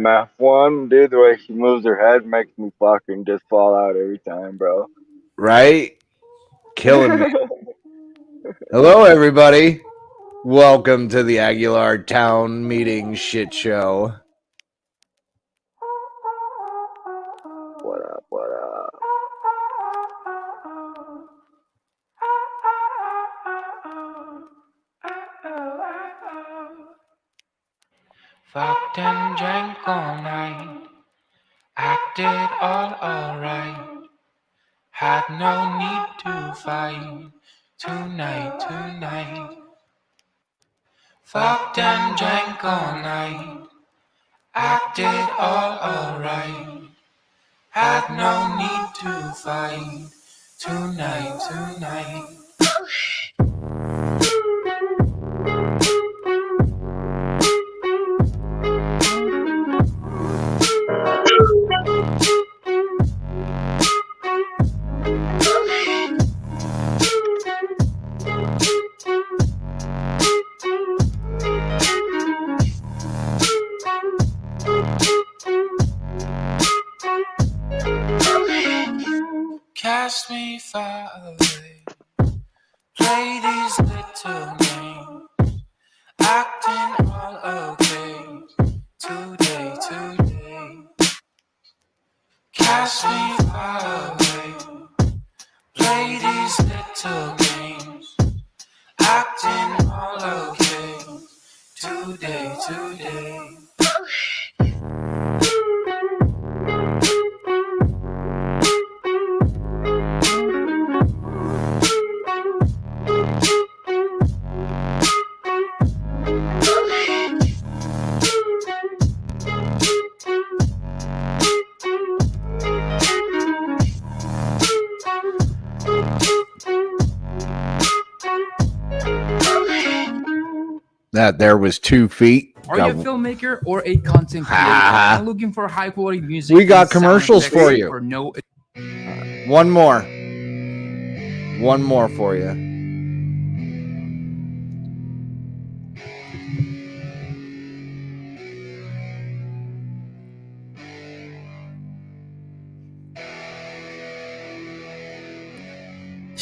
One dude, the way she moves her head makes me fucking just fall out every time, bro. Right? Killing me. Hello, everybody. Welcome to the Aguilar Town Meeting Shit Show. What up? What up? Fucked and drank all night, acted all alright. Had no need to fight tonight. Fucked and drank all night, acted all alright. Had no need to fight tonight. Cast me far away, play these little games, acting all okay, today. Cast me far away, play these little games, acting all okay, today. That there was 2 feet. Are you a filmmaker or a content creator and looking for high quality music? We got and sound commercials effects for you. For no... One more for you.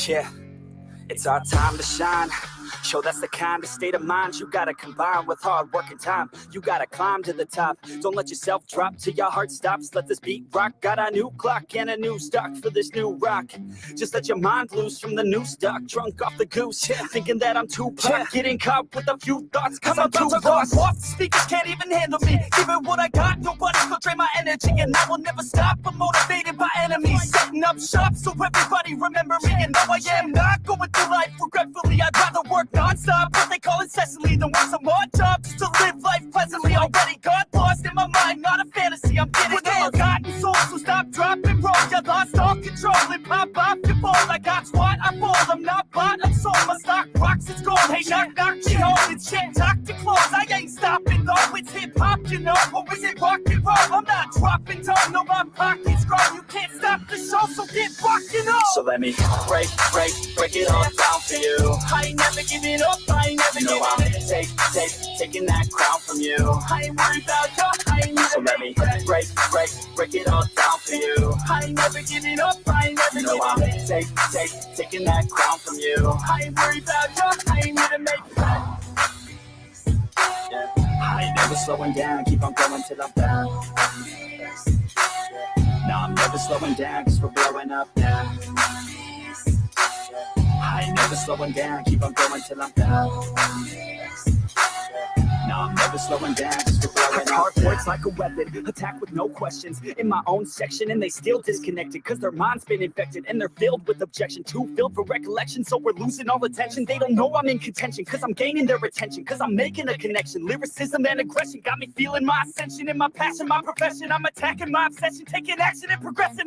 Yeah, it's our time to shine. Show that's the kind of state of mind you gotta combine with hard work and time. You gotta climb to the top. Don't let yourself drop till your heart stops. Let this beat rock. Got a new clock and a new stock for this new rock. Just let your mind loose from the new stock. Drunk off the goose, thinking that I'm too pop. Getting caught with a few thoughts, cause I'm too lost. Off, speakers can't even handle me. Even what I got, nobody's gonna drain my energy. And I will never stop, I'm motivated by enemies. Setting up shop so everybody remember me. And no, I am not going through life regretfully. I'd rather work non-stop, what they call incessantly, than work some odd job just to live life pleasantly. Already got lost in my mind, not a fantasy. I'm getting ill-gotten souls, so stop, drop, and roll. You lost all control and pop off your ball. I got squat, I fall, I'm not bought, I'm sold. My stock rocks, it's gold. Hey, knock, she home, it's shit, talk to close. I ain't stopping though, it's hip-hop, you know. Or is it rock and roll? I'm not dropping down, no, my pocket's grown. You can't stop the show, so get rockin' on. So let me break it all down for you. I ain't never giving up, I ain't never giving up. Taking that crown from you. I ain't worried about you, I ain't never. So let me break it all down for you. I ain't never giving up, I ain't never giving up. Taking that crown from you. I ain't worried about you, I ain't never make it. I ain't never slowing down, keep on going till I'm down. No, I'm never slowing down, cause we're blowing up now. I ain't never slowing down, keep on going till I'm down. No, I'm never slowing down, just for blowing up. Hard words like a weapon, attack with no questions. In my own section, and they still disconnected, cause their mind's been infected, and they're filled with objection. Too filled for recollection, so we're losing all attention. They don't know I'm in contention, cause I'm gaining their attention, cause I'm making a connection. Lyricism and aggression got me feeling my ascension. In my passion, my profession, I'm attacking my obsession, taking action and progressing.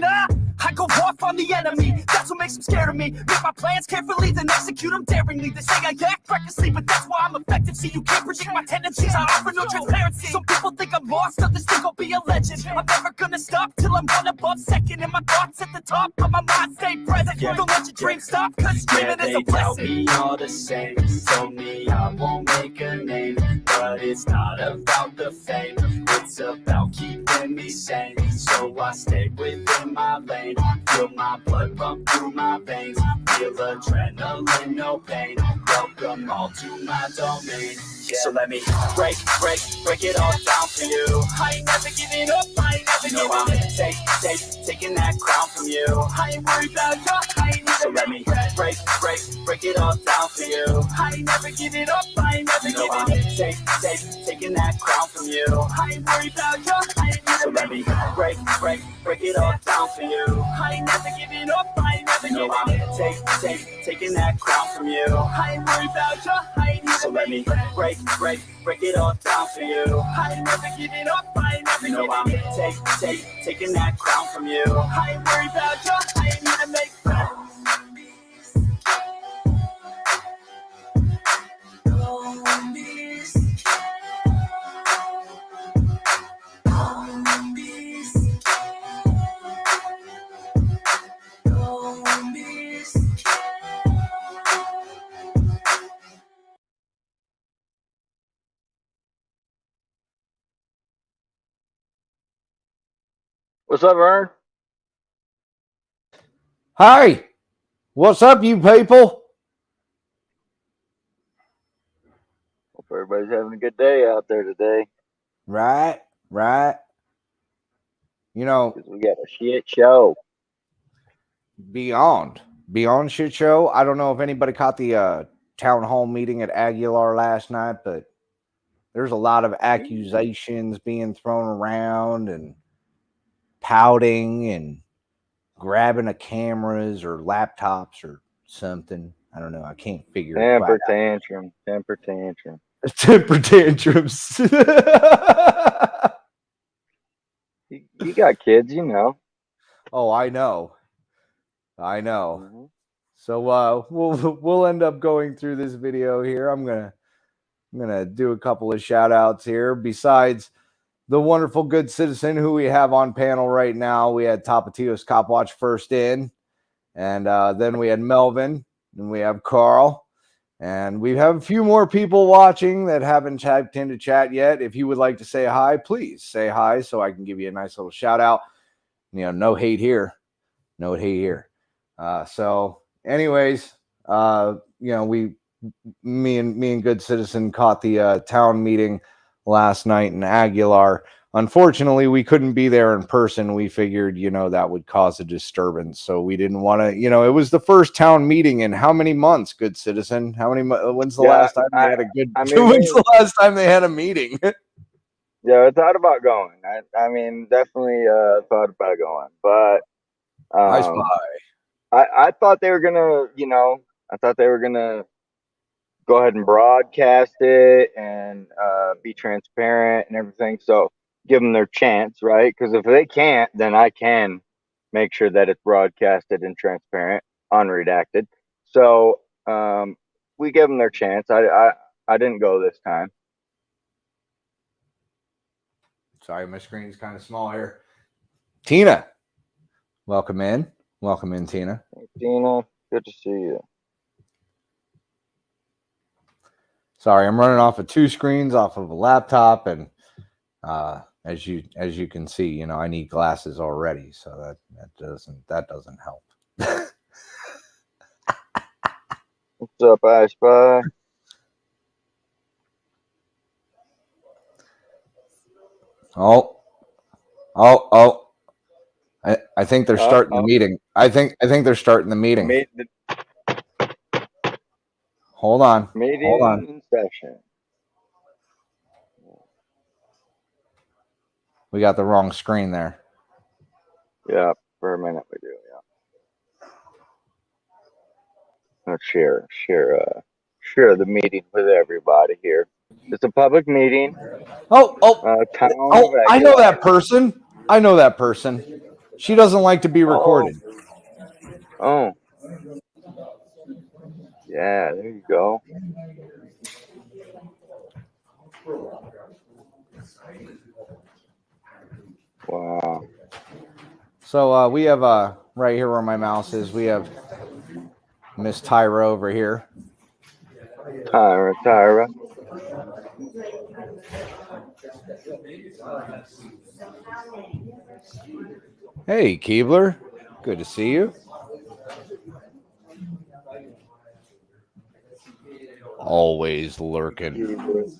I go off on the enemy, that's what makes them scared of me. Make my plans carefully, then execute them daringly. They say I act recklessly, but that's why I'm effective. See, you can't predict my tendencies, I offer no transparency. Some people think I'm lost, others think I'll be a legend. I'm never gonna stop till I'm one above second. And my thoughts at the top, but my mind stay present. Don't let your dreams stop, cause dreaming is a blessing. They tell me all the same, told me I won't make a name, but it's not about the fame, it's It's about keeping me sane, so I stay within my lane. Feel my blood pump through my veins, feel adrenaline, no pain. Welcome all to my domain. So let me break it all down for you. I ain't never giving up, I ain't never giving up. Taking that crown from you. I ain't worried about you, I ain't never. So let me break it all down for you. I ain't never giving up, I ain't never giving up. Taking that crown from you. I ain't worried about you, I ain't never. So let me break it all down for you. I ain't never giving up, I ain't never giving up. Taking that crown from you. I ain't worried about you, I ain't never. So let me break it all down for you. I ain't never giving up, I ain't never giving up. Taking that crown from you. I ain't worried about you, I ain't never make friends. What's up, Ern? Hi, what's up, you people? Hope everybody's having a good day out there today. Right. You know, Because we got a shit show. beyond shit show. I don't know if anybody caught the town hall meeting at Aguilar last night, but there's a lot of accusations being thrown around and pouting and grabbing of cameras or laptops or something. I don't know. I can't figure it quite Temper tantrum. out. Temper tantrums. You got kids, you know. Oh, I know. Mm-hmm. So we'll end up going through this video here. I'm gonna do a couple of shout outs here. Besides the wonderful good citizen who we have on panel right now, we had Tapatio's Cop Watch first in, and then we had Melvin, and we have Carl, and we have a few more people watching that haven't typed into chat yet. If you would like to say hi, please say hi so I can give you a nice little shout out. No hate here. No hate here. So, anyways, me and good citizen caught the town meeting last night in Aguilar. Unfortunately, we couldn't be there in person. We figured, that would cause a disturbance, so we didn't want to. It was the first town meeting in how many months, good citizen? When's the last time they had a good? When's the last time they had a meeting? Yeah, I thought about going. I definitely thought about going, but I spy. I thought they were gonna, I thought they were gonna go ahead and broadcast it and be transparent and everything. So give them their chance, right? Because if they can't, then I can make sure that it's broadcasted and transparent, unredacted. So we give them their chance. I didn't go this time. Sorry, my screen is kind of small here. Tina, welcome in. Welcome in, Tina. Hey, Tina, good to see you. Sorry, I'm running off of two screens, off of a laptop, and as you can see, I need glasses already, so that doesn't help. What's up, I Spy? Oh! I think they're starting the meeting. I think they're starting the meeting. Hold on. Meeting in session. We got the wrong screen there. Yeah, for a minute we do. Yeah. Let's share the meeting with everybody here. It's a public meeting. Town of I know Aguilar. that person. She doesn't like to be recorded. Oh. Yeah, there you go. Wow. So we have right here where my mouse is, we have Miss Tyra over here. Tyra. Hey, Keebler. Good to see you. Always lurking.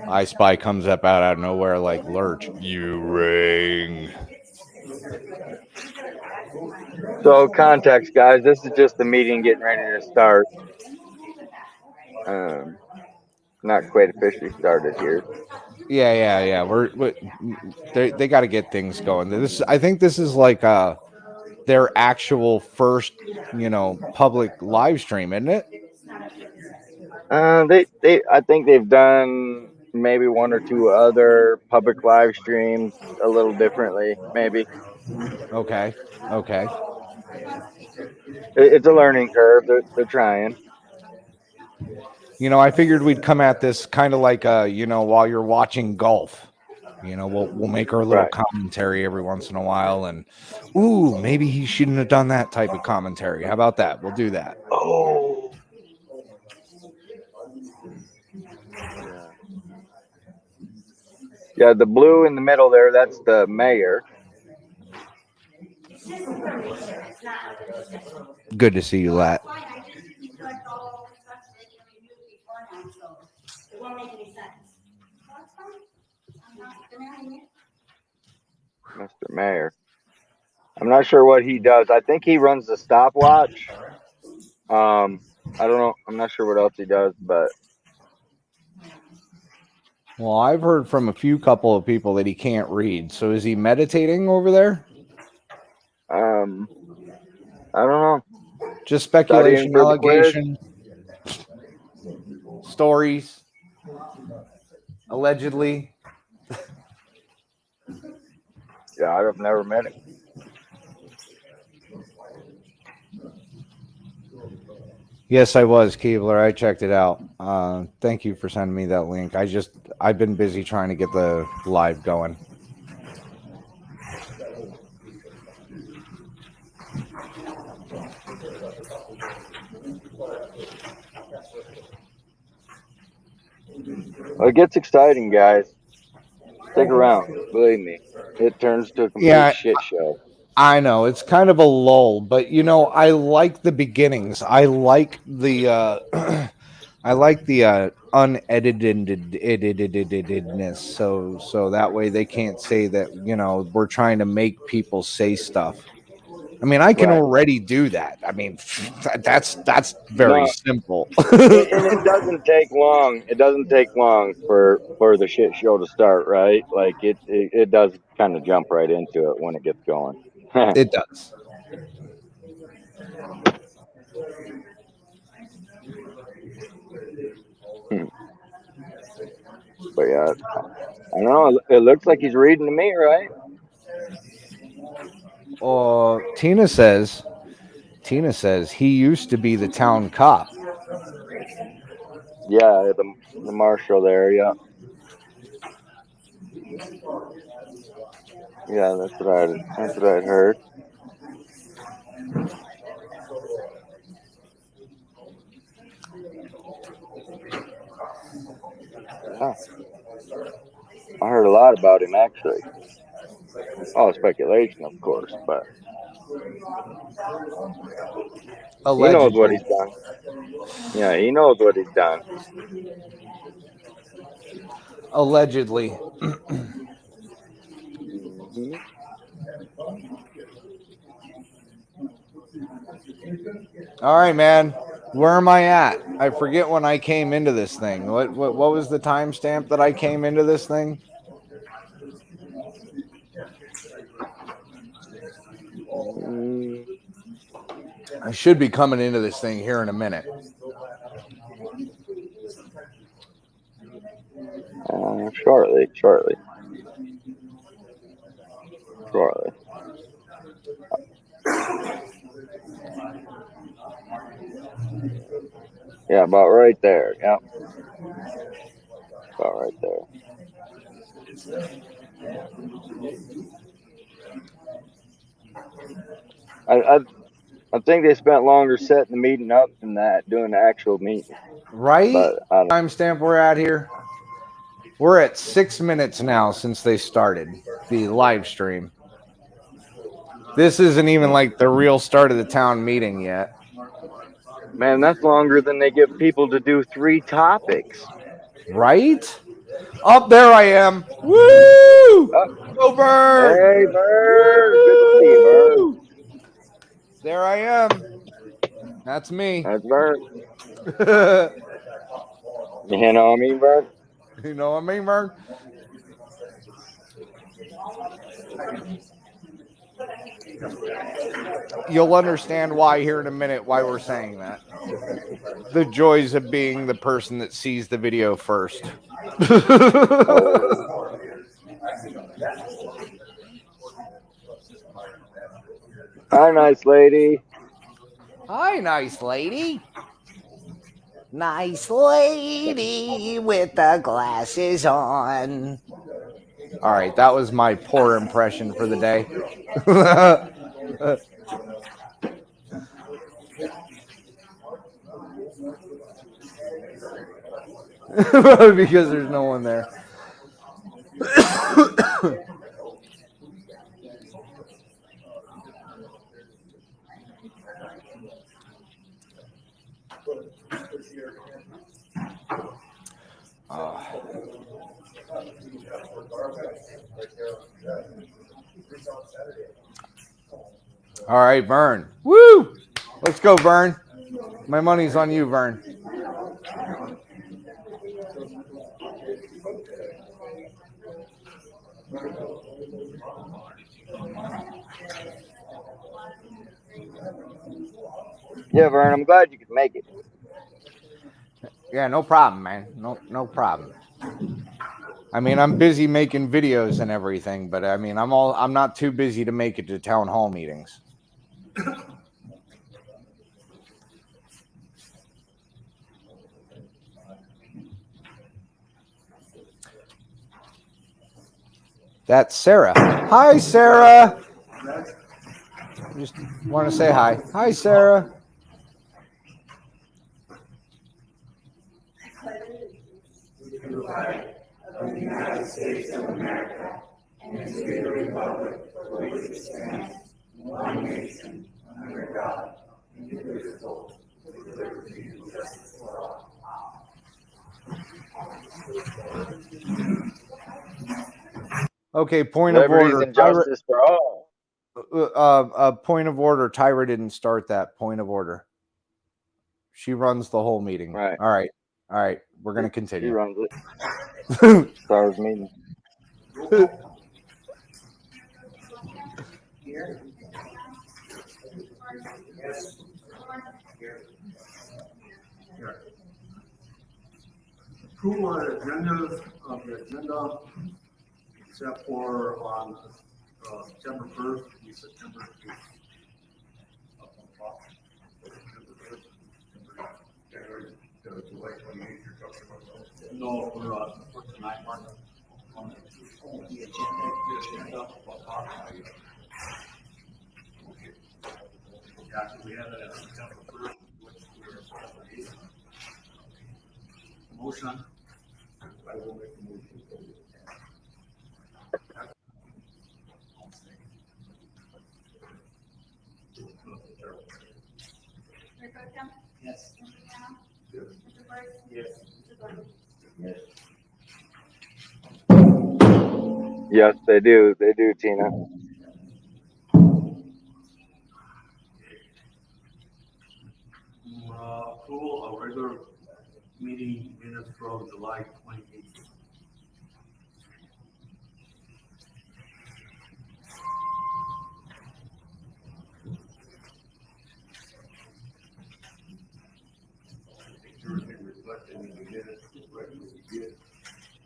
I Spy comes up out of nowhere like Lurch. You ring. So context, guys. This is just the meeting getting ready to start. Not quite officially started here. Yeah. They got to get things going. I think this is like their actual first, public live stream, isn't it? I think they've done maybe one or two other public live streams a little differently. Maybe Okay. it's a learning curve. They're trying. I figured we'd come at this kind of like while you're watching golf. We'll make our little Right. commentary every once in a while, and maybe he shouldn't have done that type of commentary. How about that? We'll do that. Oh. Yeah, the blue in the middle there, that's the mayor. Good to see you, Lat. Mr. Mayor. I'm not sure what he does. I think he runs the stopwatch. I don't know. I'm not sure what else he does, but Well, I've heard from a couple of people that he can't read. So is he meditating over there? I don't know. Just speculation, Studying for the quiz? allegation, stories, allegedly. Yeah, I've never met him. Yes, I was, Keebler. I checked it out. Thank you for sending me that link. I've been busy trying to get the live going. Well, it gets exciting, guys. Stick around. Believe me, it turns to a complete shit show. I know it's kind of a lull, but I like the beginnings. I like the uneditedness. So that way they can't say that we're trying to make people say stuff. I mean, I can already do that. I mean, that's very simple. And it doesn't take long. It doesn't take long for the shit show to start, right? Like it does kind of jump right into it when it gets going. It does. But yeah, I don't know. It looks like he's reading to me, right? Tina says he used to be the town cop. Yeah, the marshal there. Yeah, yeah. That's what I'd heard. Yeah. I heard a lot about him actually. All speculation, of course, but Allegedly. he knows what he's done. Yeah, he knows what he's done. Allegedly. Mm-hmm. All right, man. Where am I at? I forget when I came into this thing. What was the timestamp that I came into this thing? I should be coming into this thing here in a minute. Shortly. Yeah, about right there. Yep. About right there. I think they spent longer setting the meeting up than that, doing the actual meeting. Right? But Timestamp we're at here. We're at 6 minutes now since they started the live stream. This isn't even like the real start of the town meeting yet. Man, that's longer than they give people to do 3 topics. Right? Up there I am. Woo! Oh, Go Vern! hey, Vern. Good to see you, Vern. Woo! There I am. That's me. That's Vern. You You know what I mean, Vern? know what I mean, Vern? You'll understand why here in a minute why we're saying that. The joys of being the person that sees the video first. Hi, nice lady. Hi, nice lady. Nice lady with the glasses on. All right, that was my poor impression for the day. Because there's no one there. All right, Vern. Woo! Let's go, Vern. My money's on you, Vern. Yeah, Vern, I'm glad you could make it. Yeah, no problem, man. No problem. I mean, I'm busy making videos and everything, but I mean, I'm not too busy to make it to town hall meetings. That's Sarah. Hi, Sarah. Just want to say hi. Hi, Sarah. Of the United States of America and to the republic for which it stands, one nation, under God, indivisible, with liberty and justice for all. Okay, point of Liberties order. and justice for all. Point of order. Tyra didn't start that. Point of order. She runs the whole meeting. Right. All right. We're gonna She continue. runs it. Stars meeting. Approval of the agenda, except for on September 1st, September 2nd. No, for tonight, Mark. On the agenda. Yeah, we have it at September 1st. Motion. I will make a motion. Yes. Yes. Yes, they do. They do, Tina. Approval of regular meeting minutes from July 28th. Everything reflected in the minutes, regularly did.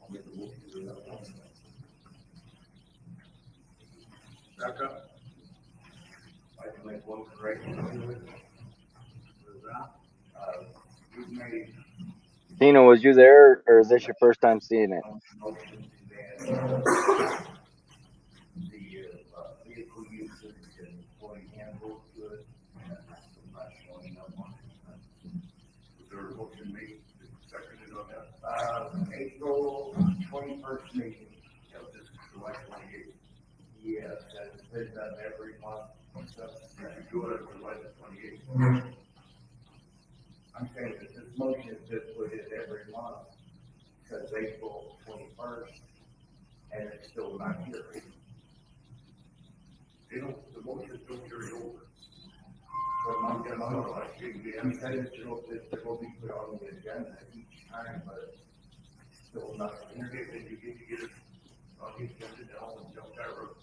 I'll make a motion to that. Second. I can make one correction. We've made Tina, was you there, or is this your first time seeing it? the vehicle usage and employee handbook good. Not showing up on it. Was there a motion made, seconded on that? April 28th. they've done every month. So, if you do it for like the 28th. I'm saying that this motion just put it every month, because April 21st, and it's still not here. You know, the motion still carry over. But I'm gonna, I'm saying it will be put on the agenda each time, but still not. And you get to get it on the agenda, down and jump that road.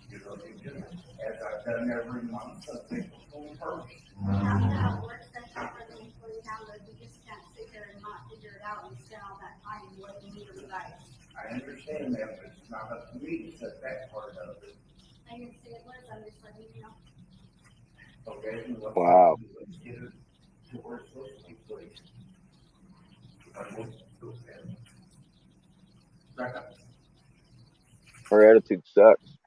Get on the agenda, as I've done every month since April 21st. How that works, that's not for the employee handler, we just can't sit there and not figure it out and spend all that time and what we need to guys. I understand that, but it's not up to me to set that part of it. I didn't say it was, I'm just letting you know. Okay? And let's- Wow. Let's get it to where it's supposed to be placed. Second. Her attitude sucks.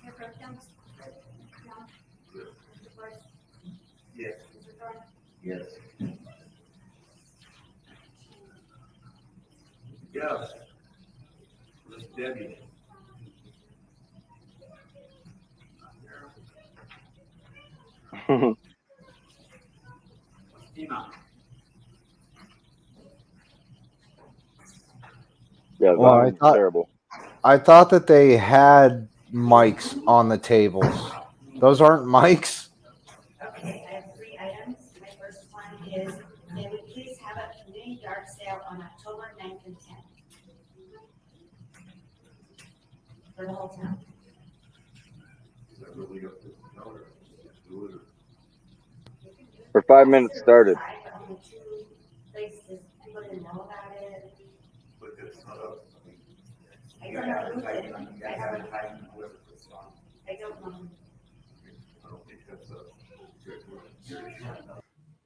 Your breakdown? No. Mr. Forrest? Yes. Mr. Thorne? Yes. Yes. Miss Debbie. Tina. Yeah, Well, I volume's thought terrible. that they had mics on the tables. Those aren't mics. Okay, I have 3 items. My first one is, can we please have a community yard sale on October 9th and 10th? For the whole town. Is that really up to the owner? Do it. For 5 minutes started. Only 2 places, people didn't know about it. But it's not up. I don't know who did. I haven't, Whoever puts it on. I don't know. I don't think that's a.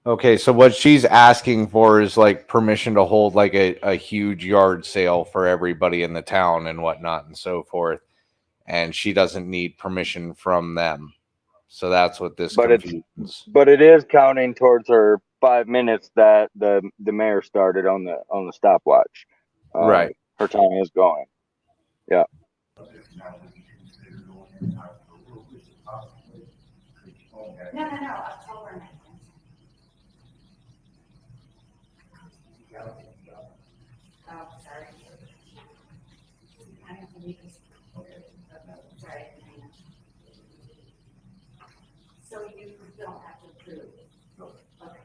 Okay, so what she's asking for is like permission to hold like a huge yard sale for everybody in the town and whatnot and so forth. And she doesn't need permission from them. So that's what this But it's confusions. but it is counting towards her 5 minutes that the mayor started on the stopwatch. Right. Her time is going. Yeah. No, October 9th. Oh, sorry. I have to read this. Sorry. So you don't have to approve? Okay.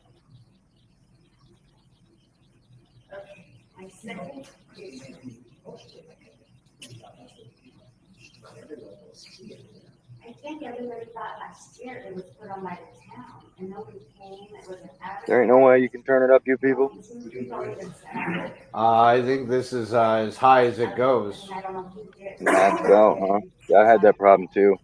Okay, my second. I think everybody thought last year it was put on by the town and nobody came, it was an advertisement. There ain't no way you can turn it up, you people. I think this is as high as it goes. Max out, huh? Yeah, I had that problem too.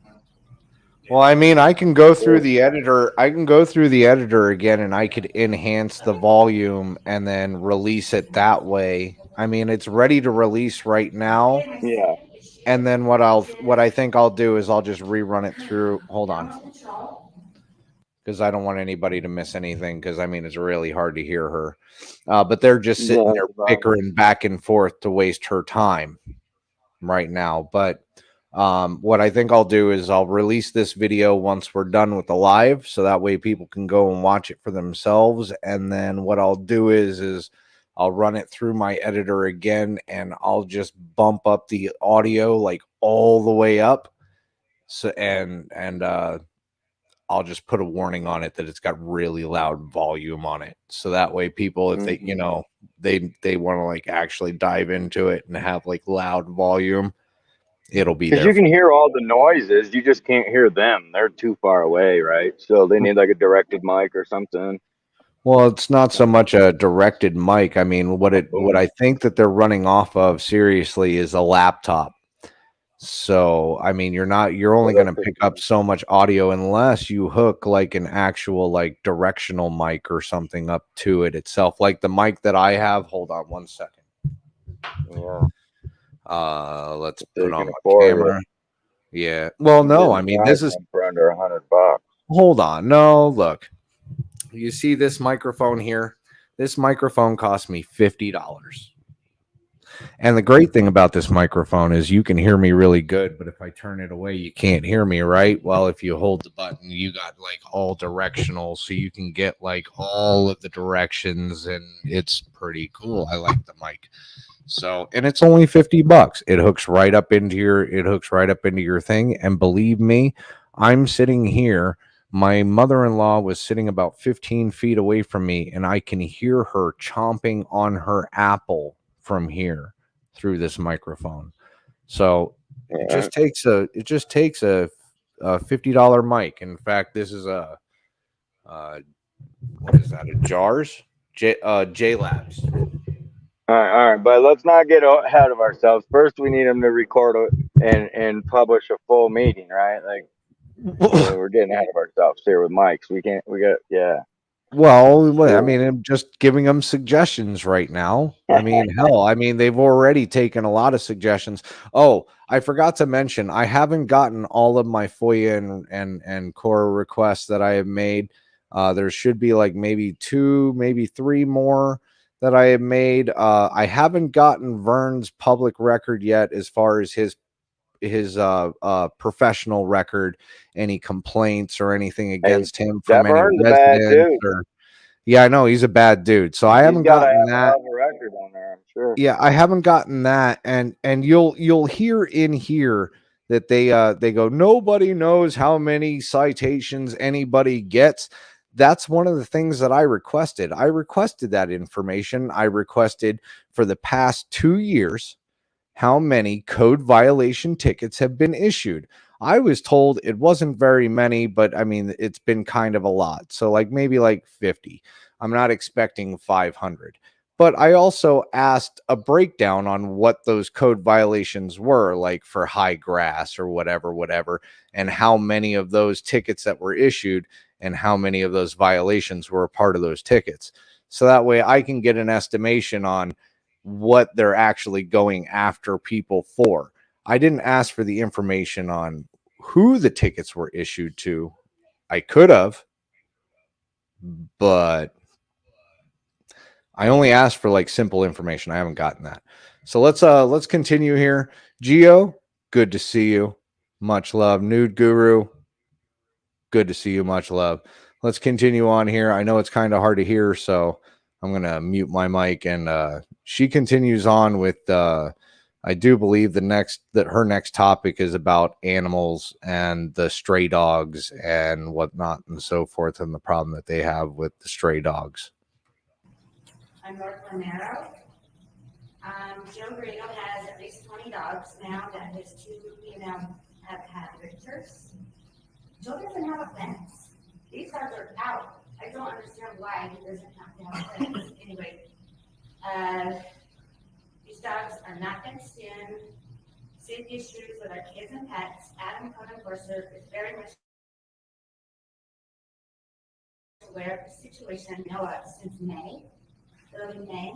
Well, I mean, I can go through the editor. I can go through the editor again, and I could enhance the volume and then release it that way. I mean, it's ready to release right now. Yeah. And then what I think I'll do is I'll just rerun it through. Hold on, because I don't want anybody to miss anything. Because I mean, it's really hard to hear her. But they're just sitting there bickering back and forth to waste her time right now. But what I think I'll do is I'll release this video once we're done with the live, so that way people can go and watch it for themselves. And then what I'll do is I'll run it through my editor again, and I'll just bump up the audio like all the way up. So and I'll just put a warning on it that it's got really loud volume on it. So that way people, if they, you know, they want to like actually dive into it and have like loud volume, it'll be there. Because you can hear all the noises, you just can't hear them. They're too far away, right? So they need like a directed mic or something. Well, it's not so much a directed mic. I mean, what I think that they're running off of seriously is a laptop. So, I mean, you're only going to pick up so much audio unless you hook like an actual like directional mic or something up to it itself. Like the mic that I have. Hold on one second. Yeah. Let's If put they on can my afford camera. it. Yeah. Well, no, I mean, this is for under $100. Hold on. No, look. You see this microphone here? This microphone cost me $50. And the great thing about this microphone is you can hear me really good, but if I turn it away, you can't hear me, right? Well, if you hold the button, you got like all directional, so you can get like all of the directions, and it's pretty cool. I like the mic. So, and it's only $50. It hooks right up into your thing. And believe me, I'm sitting here. My mother-in-law was sitting about 15 feet away from me, and I can hear her chomping on her apple from here through this microphone. So it just takes a $50 mic. In fact, this is a what is that? A Jars J Labs. All right, but let's not get ahead of ourselves. First, we need them to record and publish a full meeting, right? Like we're getting ahead of ourselves here with mics. We can't. We got yeah. Well, I Cool. mean, I'm just giving them suggestions right now. I mean, hell, I mean, they've already taken a lot of suggestions. Oh, I forgot to mention, I haven't gotten all of my FOIA and core requests that I have made. There should be like maybe 2, maybe 3 more that I have made. I haven't gotten Vern's public record yet as far as his professional record, any complaints or anything Hey, against him from that any Vern's a bad residents dude. or yeah, I know he's a bad dude. So I He's haven't got to gotten have a that. hell of a record on there, I'm sure. Yeah, I haven't gotten that. And you'll hear in here that they go, nobody knows how many citations anybody gets. That's one of the things that I requested. I requested that information. I requested for the past 2 years how many code violation tickets have been issued. I was told it wasn't very many, but I mean, it's been kind of a lot. So, like, maybe like 50. I'm not expecting 500. But I also asked a breakdown on what those code violations were, like for high grass or whatever, and how many of those tickets that were issued and how many of those violations were a part of those tickets. So that way I can get an estimation on what they're actually going after people for. I didn't ask for the information on who the tickets were issued to. I could have, but I only asked for like simple information. I haven't gotten that. So let's continue here. Geo, good to see you. Much love. Nude Guru, good to see you. Much love. Let's continue on here. I know it's kind of hard to hear, so I'm gonna mute my mic. And she continues on with I do believe her next topic is about animals and the stray dogs and whatnot and so forth, and the problem that they have with the stray dogs. I'm North Romero. Joe Grino has at least 20 dogs now that his 2 females have had pictures. Joe doesn't have a fence. These dogs are out. I don't understand why he doesn't have to have a fence. Anyway, these dogs are not fenced in. Safety issues with our kids and pets. Adam Code Enforcer is very much aware of the situation. I know of since May, early May.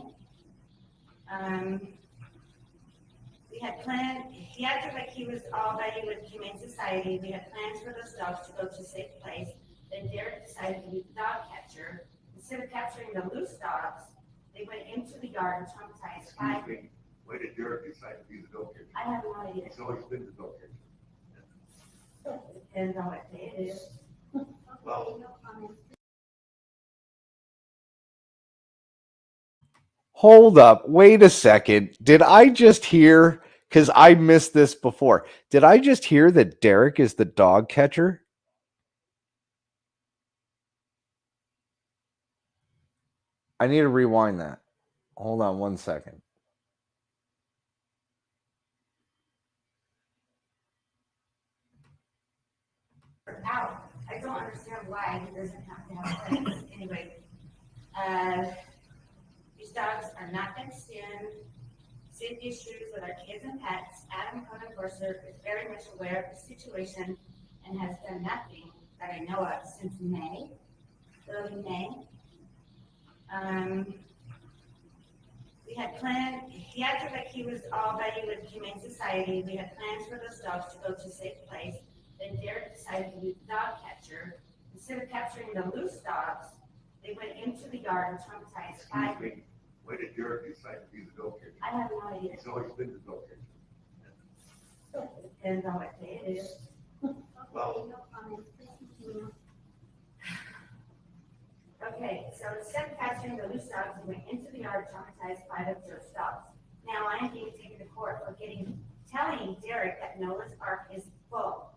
We had planned, he acted like he was all ready with Humane Society. We had plans for those dogs to go to a safe place. Then Derek decided to be the dog catcher. Instead of capturing the loose dogs, they went into the yard and traumatized 5. Excuse me, why did Derek decide to be the dog catcher? I have no idea. He's always been the dog catcher. Depends on what day it is. Well, Hold up. Wait a second. Did I just hear, because I missed this before, did I just hear that Derek is the dog catcher? I need to rewind that. Hold on 1 second. Out. I don't understand why he doesn't have to have a fence. Anyway, these dogs are not fenced in. Safety issues with our kids and pets. Adam Code Enforcer is very much aware of the situation and has done nothing that I know of since May, early May. We had planned, he acted like he was all ready with Humane Society. We had plans for those dogs to go to a safe place. Then Derek decided to be the dog catcher. Instead of capturing the loose dogs, they went into the yard and traumatized 5. excuse me, Why did Derek decide to be the dog catcher? I have no idea. He's always been the dog catcher. Depends on what day it is. Well, Okay, so instead of capturing the loose dogs, he went into the yard traumatized by the observed dogs. Now I am being taken to court for telling Derek that Nola's Ark is full.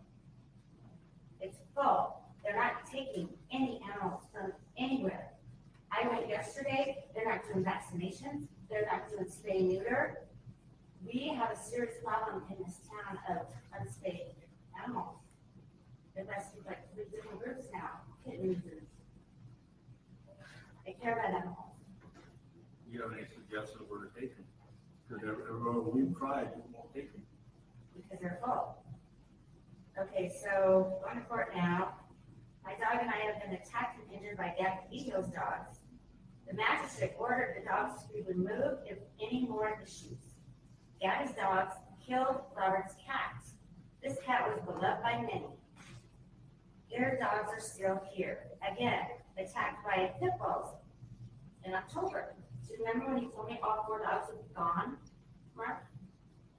It's full. They're not taking any animals from anywhere. I went yesterday, they're not doing vaccinations, they're not doing spay neuter. We have a serious problem in this town of unspayed animals. They've rescued like 3 different groups now, kittens and they care about animals. You have any suggestions where to take them? Because everywhere we've tried, we won't take them. Because they're full. Okay, so going to court now. My dog and I have been attacked and injured by Gavijo's dogs. The magistrate ordered the dogs to be removed if any more issues. Gabby's dogs killed Robert's cat. This cat was beloved by many. Their dogs are still here. Again, attacked by pit bulls in October. Do you remember when you told me all 4 dogs were gone, Mark?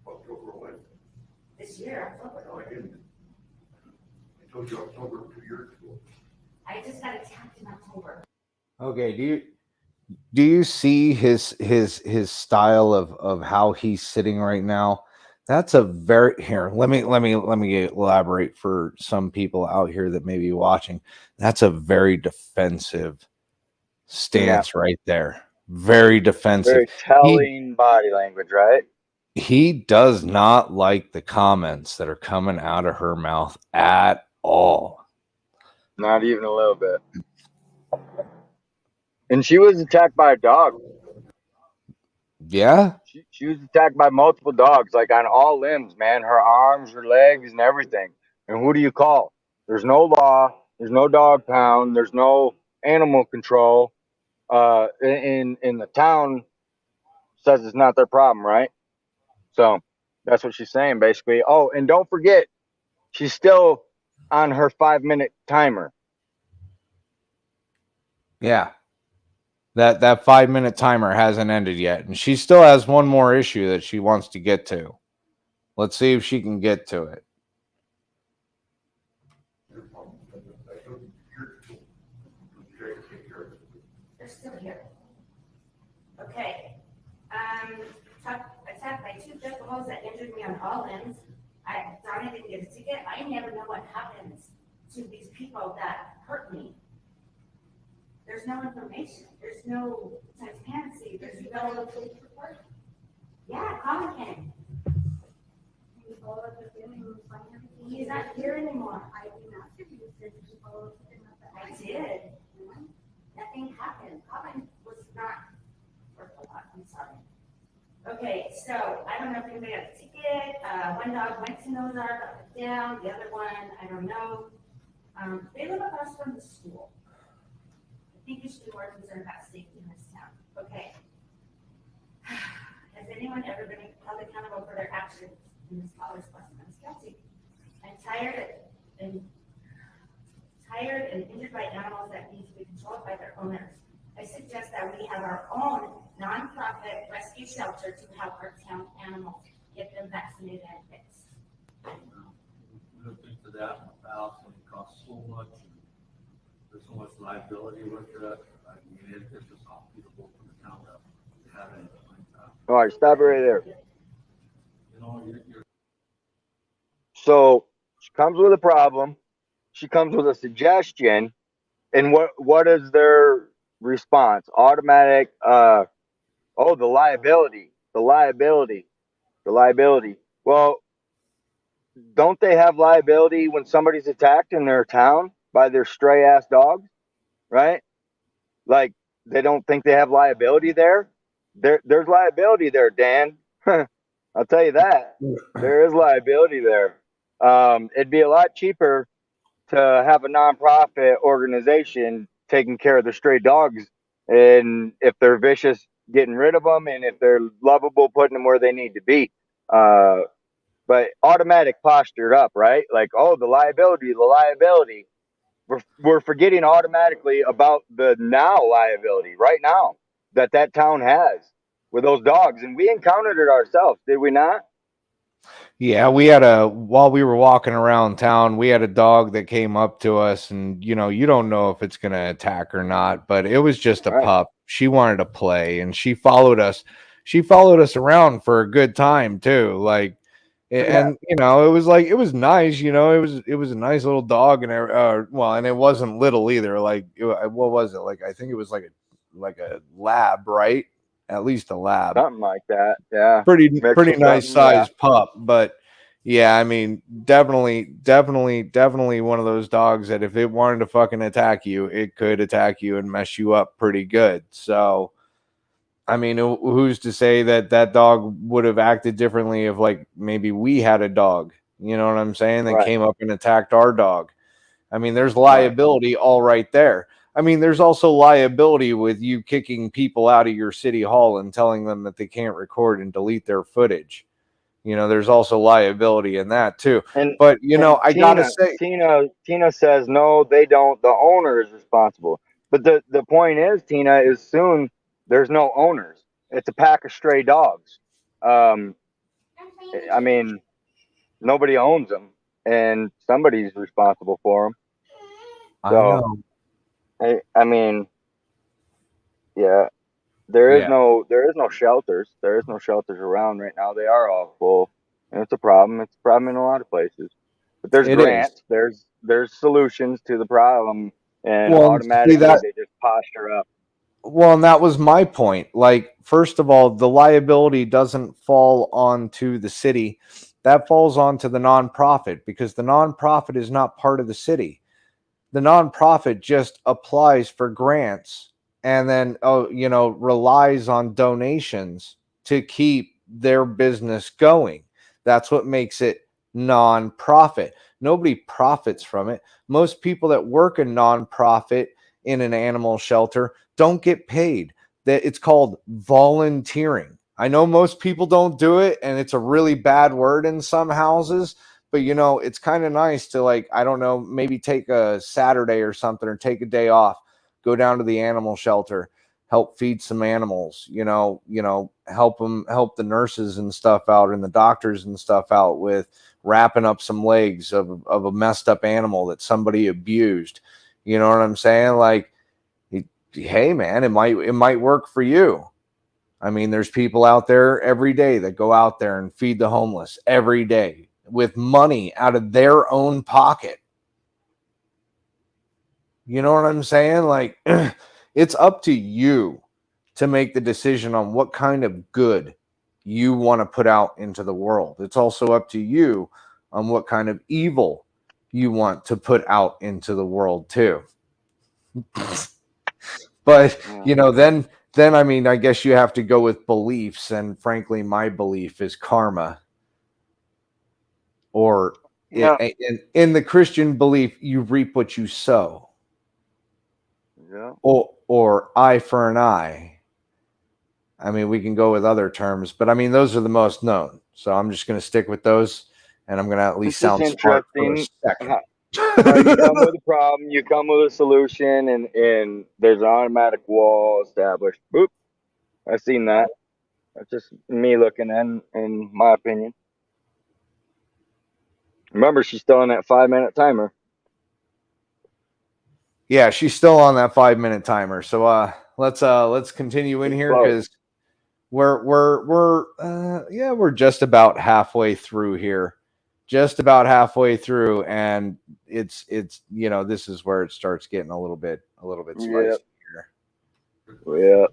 October what? This year, October. No, I didn't. I told you October 2 years ago. I just got attacked in October. Okay, do you see his style of how he's sitting right now? That's a very here. Let me elaborate for some people out here that may be watching. That's a very defensive stance right there. Very defensive. Very telling body language, right? He does not like the comments that are coming out of her mouth at all. Not even a little bit. And she was attacked by a dog. Yeah. She was attacked by multiple dogs, like on all limbs, man. Her arms, her legs, and everything. And who do you call? There's no law. There's no dog pound. There's no animal control. In the town says it's not their problem, right? So that's what she's saying, basically. Oh, and don't forget, she's still on her 5-minute timer. Yeah. That 5-minute timer hasn't ended yet, and she still has one more issue that she wants to get to. Let's see if she can get to it. They're still here. Okay. Attacked by 2 pit bulls that injured me on all limbs. Donna didn't get a ticket. I never know what happens to these people that hurt me. There's no information. There's no transparency. There's no. Yeah, Colin came. He's not here anymore. I did. Nothing happened. Colin was not. I'm sorry. Okay, so I don't know if anybody got a ticket. One dog went to Noah's Ark, got put down. The other one, I don't know. They live across from the school. I think you should be more concerned about safety in this town. Okay. Has anyone ever been held accountable for their actions in this father's question? I'm guilty. I'm tired and injured by animals that need to be controlled by their owners. I suggest that we have our own nonprofit rescue shelter to help our town animals get them vaccinated and fixed. We looked into that in the past, and it costs so much. There's so much liability with it. I mean, it's just not feasible for the town to have anything like that. All right, stop right there. You know, you're So she comes with a problem. She comes with a suggestion. And what is their response? Automatic, the liability. Well, don't they have liability when somebody's attacked in their town by their stray ass dogs? Right? Like, they don't think they have liability there? There's liability there, Dan. I'll tell you that. There is liability there. It'd be a lot cheaper to have a nonprofit organization taking care of the stray dogs, and if they're vicious, getting rid of them, and if they're lovable, putting them where they need to be. But automatic postured up, right? Like, oh, the liability. We're forgetting automatically about the now liability right now. that town has with those dogs, and we encountered it ourselves, did we not? Yeah, while we were walking around town, we had a dog that came up to us, and you don't know if it's going to attack or not, but it was just a Right. pup. She wanted to play, and she followed us. She followed us around for a good time too. Like, Yeah. and it was nice. It was a nice little dog, and well, and it wasn't little either. Like, what was it? Like, I think it was like a lab, right? At least a lab. Something like that. Yeah. Mixed Pretty with nice something. Yeah. sized pup, but yeah, I mean, definitely one of those dogs that if it wanted to fucking attack you, it could attack you and mess you up pretty good. So I mean, who's to say that that dog would have acted differently if, like, maybe we had a dog, you know what I'm saying, that Right. came up and attacked our dog? I mean, there's Right. liability all right there. I mean, there's also liability with you kicking people out of your city hall and telling them that they can't record and delete their footage. There's also liability in that too. And But I gotta Tina say, Tina says no, they don't. The owner is responsible. But the point is, Tina, is soon there's no owners. It's a pack of stray dogs. Um, I mean, nobody owns them, and somebody's responsible for them. I So know, I mean, yeah, yeah, there is no shelters. There is no shelters around right now. They are all full, and it's a problem. It's a problem in a lot of places. But there's it is. grants. There's solutions to the problem, and Well, and see automatically that. they just posture up. Well, and that was my point. Like, first of all, the liability doesn't fall onto the city; that falls onto the nonprofit because the nonprofit is not part of the city. The nonprofit just applies for grants and then relies on donations to keep their business going. That's what makes it nonprofit. Nobody profits from it. Most people that work a nonprofit in an animal shelter don't get paid. That it's called volunteering. I know most people don't do it, and it's a really bad word in some houses, but it's kind of nice to, like, I don't know, maybe take a Saturday or something, or take a day off, go down to the animal shelter, help feed some animals, help the nurses and stuff out, and the doctors and stuff out with wrapping up some legs of a messed up animal that somebody abused. You know what I'm saying? Like, hey man, it might work for you. I mean, there's people out there every day that go out there and feed the homeless every day with money out of their own pocket. You know what I'm saying? Like, it's up to you to make the decision on what kind of good you want to put out into the world. It's also up to you on what kind of evil you want to put out into the world too. But Yeah. then I mean, I guess you have to go with beliefs, and frankly, my belief is karma. Or Yeah. in the Christian belief, you reap what you sow, Yeah. or eye for an eye. I mean, we can go with other terms, but I mean, those are the most known. So I'm just going to stick with those, and I'm going to at It's least just sound smart for a interesting second. how you come with a problem, you come with a solution, and there's an automatic wall established. Boop. I've seen that. That's just me looking in my opinion. Remember, she's still on that 5 minute timer. Yeah, she's still on that 5 minute timer. So let's continue in Pretty here close. because we're just about halfway through here. Just about halfway through, and it's this is where it starts getting a little bit Yeah. spicy here. Yeah.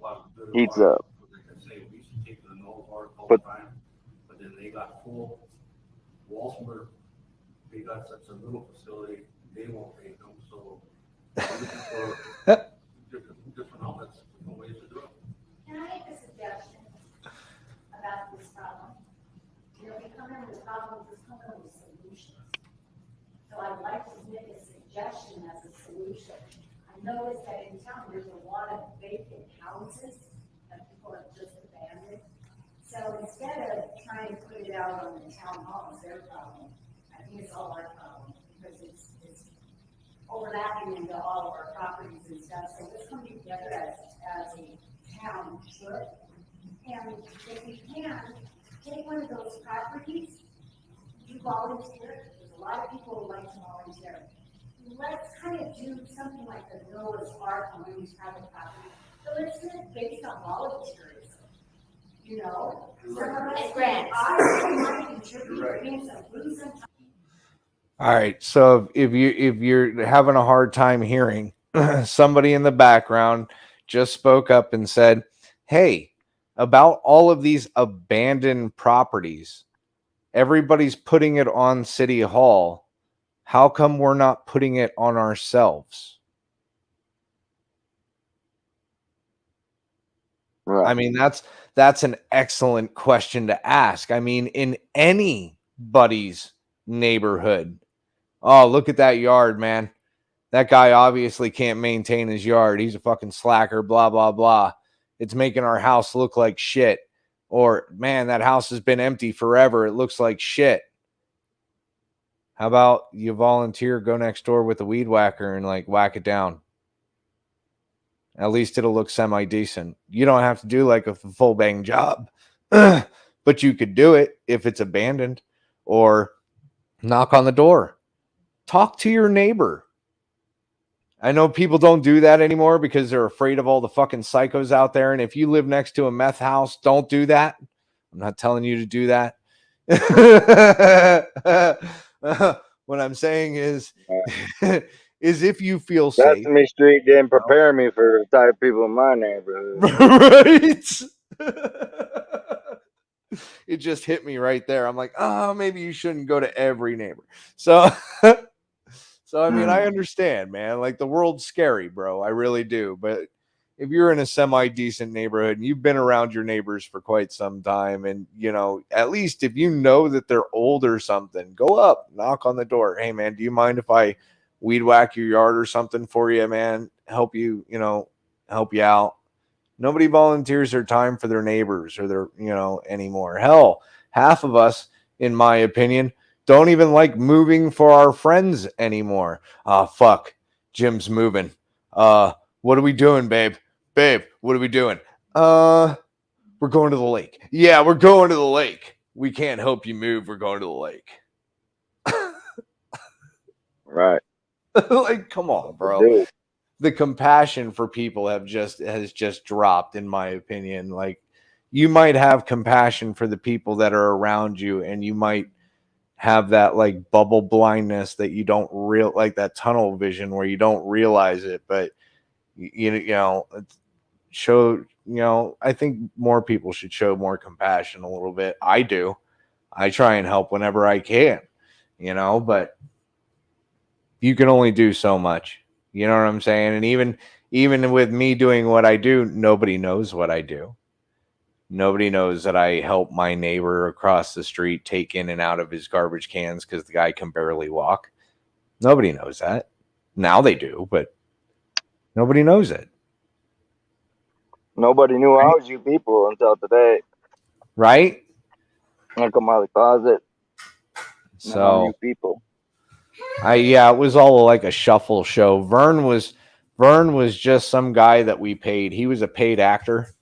Heats up. We should take the no hard all But the time, but then they got full. Walsburg, they got such a little facility, they won't pay them, so we're looking for different outlets, different ways to do it. Can I make a suggestion about this problem? We come in with problems, let's come in with solutions. So I'd like to make a suggestion as a solution. I noticed that in town, there's a lot of vacant houses that people have just abandoned. So instead of trying to put it out on the town hall as their problem, I think it's all our problem, because it's overlapping into all of our properties and stuff. So let's come together as a town should. And if we can, take one of those properties, you volunteer, there's a lot of people who like to volunteer. Let's kind of do something like the Noah's Ark on these private properties. So let's do it based on volunteerism. You know, some of us grants. I might contribute, bring some food sometimes. All right. So if you're having a hard time hearing, somebody in the background just spoke up and said, "Hey, about all of these abandoned properties, everybody's putting it on City Hall. How come we're not putting it on ourselves?" Right. I mean, that's an excellent question to ask. I mean, in anybody's neighborhood. Oh, look at that yard, man. That guy obviously can't maintain his yard. He's a fucking slacker, blah, blah, blah. It's making our house look like shit. Or, man, that house has been empty forever. It looks like shit. How about you volunteer, go next door with a weed whacker and like whack it down? At least it'll look semi decent. You don't have to do like a full bang job, but you could do it if it's abandoned, or knock on the door. Talk to your neighbor. I know people don't do that anymore because they're afraid of all the fucking psychos out there. And if you live next to a meth house, don't do that. I'm not telling you to do that. What I'm saying is, is if you feel safe. Sesame Street didn't prepare me for the type of people in my neighborhood. Right? It just hit me right there. I'm like, oh, maybe you shouldn't go to every neighbor. So, so I mean, I understand, man. Like the world's scary, bro. I really do. But if you're in a semi decent neighborhood and you've been around your neighbors for quite some time, and you know, at least if you know that they're old or something, go up, knock on the door. Hey, man, do you mind if I weed whack your yard or something for you, man? Help you, you know, help you out. Nobody volunteers their time for their neighbors or their, you know, anymore. Hell, half of us, in my opinion, don't even like moving for our friends anymore. Fuck. Jim's moving. What are we doing, babe? Babe, what are we doing? We're going to the lake. Yeah, we're going to the lake. We can't help you move. We're going to the lake. Right. Like, come on, bro. Dude. The compassion for people has just dropped, in my opinion. Like, you might have compassion for the people that are around you, and you might have that like bubble blindness that you don't real like that tunnel vision where you don't realize it. But you know, I think more people should show more compassion a little bit. I do. I try and help whenever I can, you know, but you can only do so much. You know what I'm saying? And even with me doing what I do, nobody knows what I do. Nobody knows that I help my neighbor across the street take in and out of his garbage cans because the guy can barely walk. Nobody knows that. Now they do, but nobody knows it. Nobody knew I was you people until today. Right? I come out of the closet. Now I'm you So people. it was all like a shuffle show. Vern was just some guy that we paid. He was a paid actor.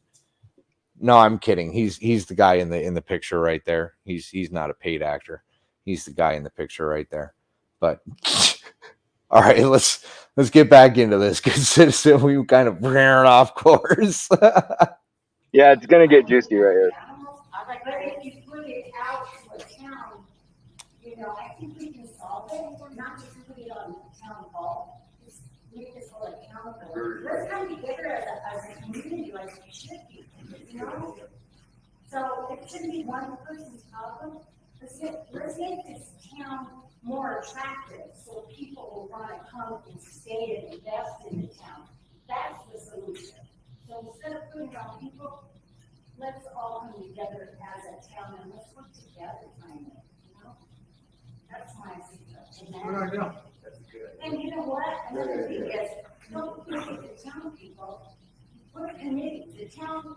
No, I'm kidding. He's the guy in the picture right there. He's not a paid actor. He's the guy in the picture right there. But all right, let's get back into this. Good citizen, we kind of ran off course. Yeah, it's gonna get juicy right here. But if you put it out to a town, you know, I think we can solve it, not just put it on town hall. Just make this whole accountable. Let's come together as a community like we should be, you know? So it shouldn't be one person's problem. Let's make this town more attractive so people will want to come and stay and invest in the town. That's the solution. So instead of putting it on people, let's all come together as a town and let's work together, finally, you know? That's my suggestion. Good idea. That's good. And you know what? Another thing is, don't look at the town people, put a committee, the town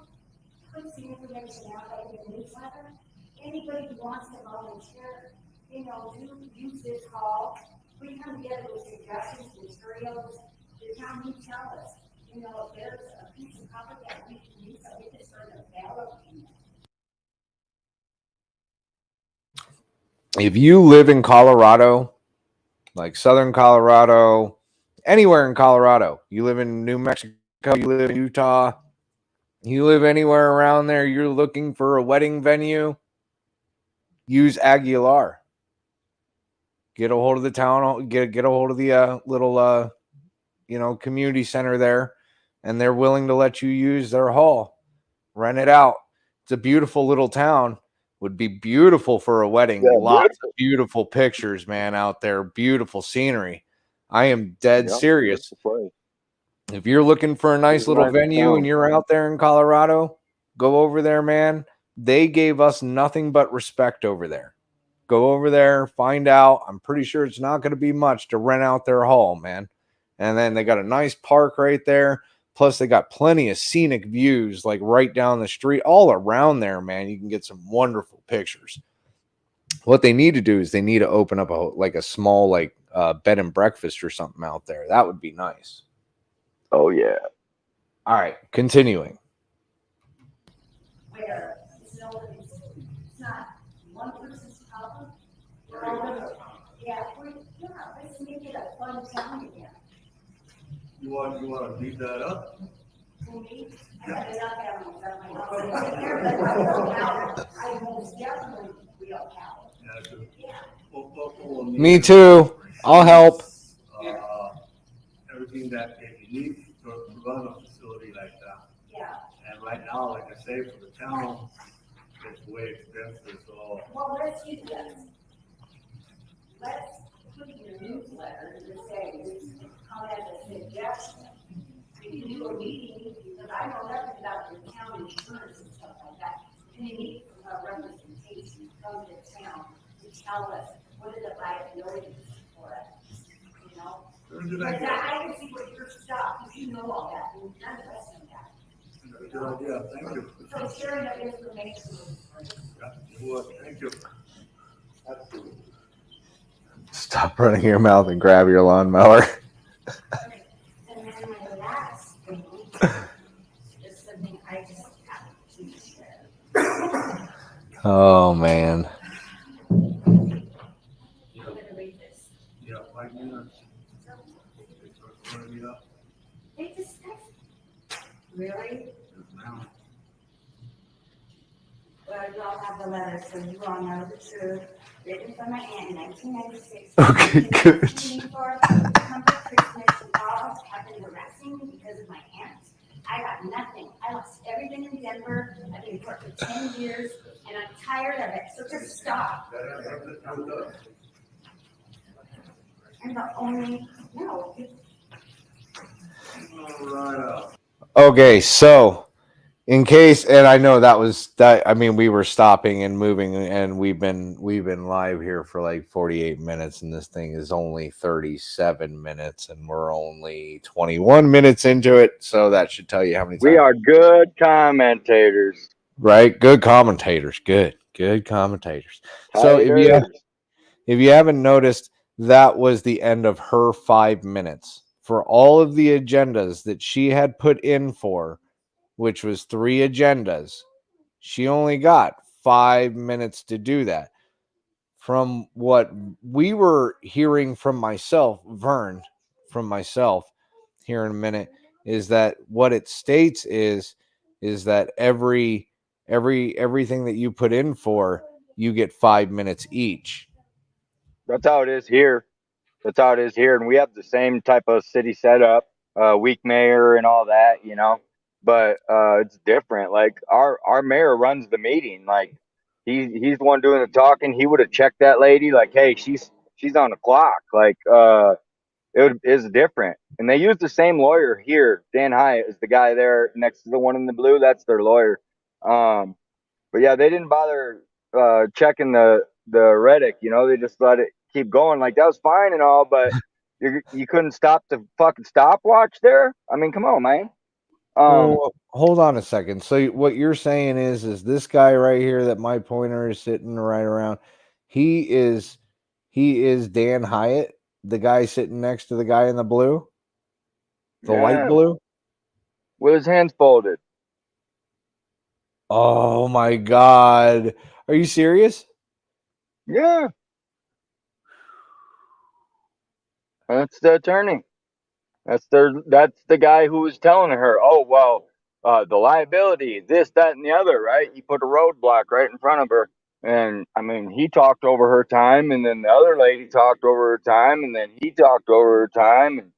puts the information out like in the newsletter. Anybody who wants to volunteer, you know, use this hall. We come together with suggestions, materials, the town, you tell us, you you know, there's a piece of copper that we can use, so we can sort of barrel. If you live in Colorado, like Southern Colorado, anywhere in Colorado, you live in New Mexico, you live in Utah, you live anywhere around there, you're looking for a wedding venue, use Aguilar. Get a hold of the town, get a hold of the little community center there, and they're willing to let you use their hall. Rent it out. It's a beautiful little town. Would be beautiful for a wedding. Yeah, Lots beautiful. of beautiful pictures, man, out there. Beautiful scenery. I am dead Yep, serious. beautiful place. If you're looking for a nice little Nice venue town. and you're out there in Colorado, go over there, man. They gave us nothing but respect over there. Go over there, find out. I'm pretty sure it's not going to be much to rent out their hall, man. And then they got a nice park right there. Plus, they got plenty of scenic views, like right down the street, all around there, man. You can get some wonderful pictures. What they need to do is they need to open up a small bed and breakfast or something out there. That would be nice. Oh yeah. All right, continuing. Where it's not one person's problem. We're all gonna, yeah, let's make it a fun town again. You want to beat that up? For me, I got enough animals at my house. I most definitely real cow. Yeah, so Yeah. we'll Me too. I'll help. Everything that you need to run a facility like that. Yeah. And right now, like I say, for the town, it's way expensive, so. Well, let's do this. Let's put in your newsletter and just say, come as a suggestion. We can do a meeting, because I know nothing about your county insurance and stuff like that. And you need a representation, come to town to tell us what are the liabilities for it, you know? Because I can see what your stuff, because you know all that, and none of us know that. Good idea, thank you. So sharing that information is great. Well, thank you. Stop running your mouth and grab your lawnmower. And then my last thing is something I just have to share. Oh man. I'm gonna read this. Yeah, 5 minutes. They discussed. Really? Well, you all have the letter, so you all know the truth. Written from my aunt in 1996. Okay, good. For Comfort Christmas, you all have been harassing me because of my aunt. I got nothing. I lost everything in Denver. I've been in court for 10 years, and I'm tired of it. So just stop. I'm the only, no. Okay, so in case, and I know that. I mean, we were stopping and moving, and we've been live here for like 48 minutes, and this thing is only 37 minutes, and we're only 21 minutes into it. So that should tell you how many times We are good commentators. right. Good commentators. Good commentators. So Taters. if you haven't noticed, that was the end of her 5 minutes for all of the agendas that she had put in for, which was 3 agendas. She only got 5 minutes to do that. From what we were hearing from myself, Vern, from myself here in a minute, is that what it states is that everything that you put in for, you get 5 minutes each. That's how it is here. That's how it is here, and we have the same type of city setup, weak mayor and all that, you know. But it's different. Like our mayor runs the meeting. Like he's the one doing the talking. He would have checked that lady. Like, hey, she's on the clock. Like is different. And they use the same lawyer here. Dan Hyatt is the guy there next to the one in the blue. That's their lawyer. Um, but yeah, they didn't bother checking the Reddick. You know, they just let it keep going. Like that was fine and all, but you couldn't stop the fucking stopwatch there. I mean, come on, man. Well, hold on a second. So what you're saying is this guy right here that my pointer is sitting right around, he is Dan Hyatt, the guy sitting next to the guy in the blue, the light Yeah, blue. with his hands folded. Oh my God. Are you serious? Yeah, that's the attorney. That's the guy who was telling her, oh well, the liability, this, that, and the other, right? He put a roadblock right in front of her. And I mean, he talked over her time, and then the other lady talked over her time, and then he talked over her time,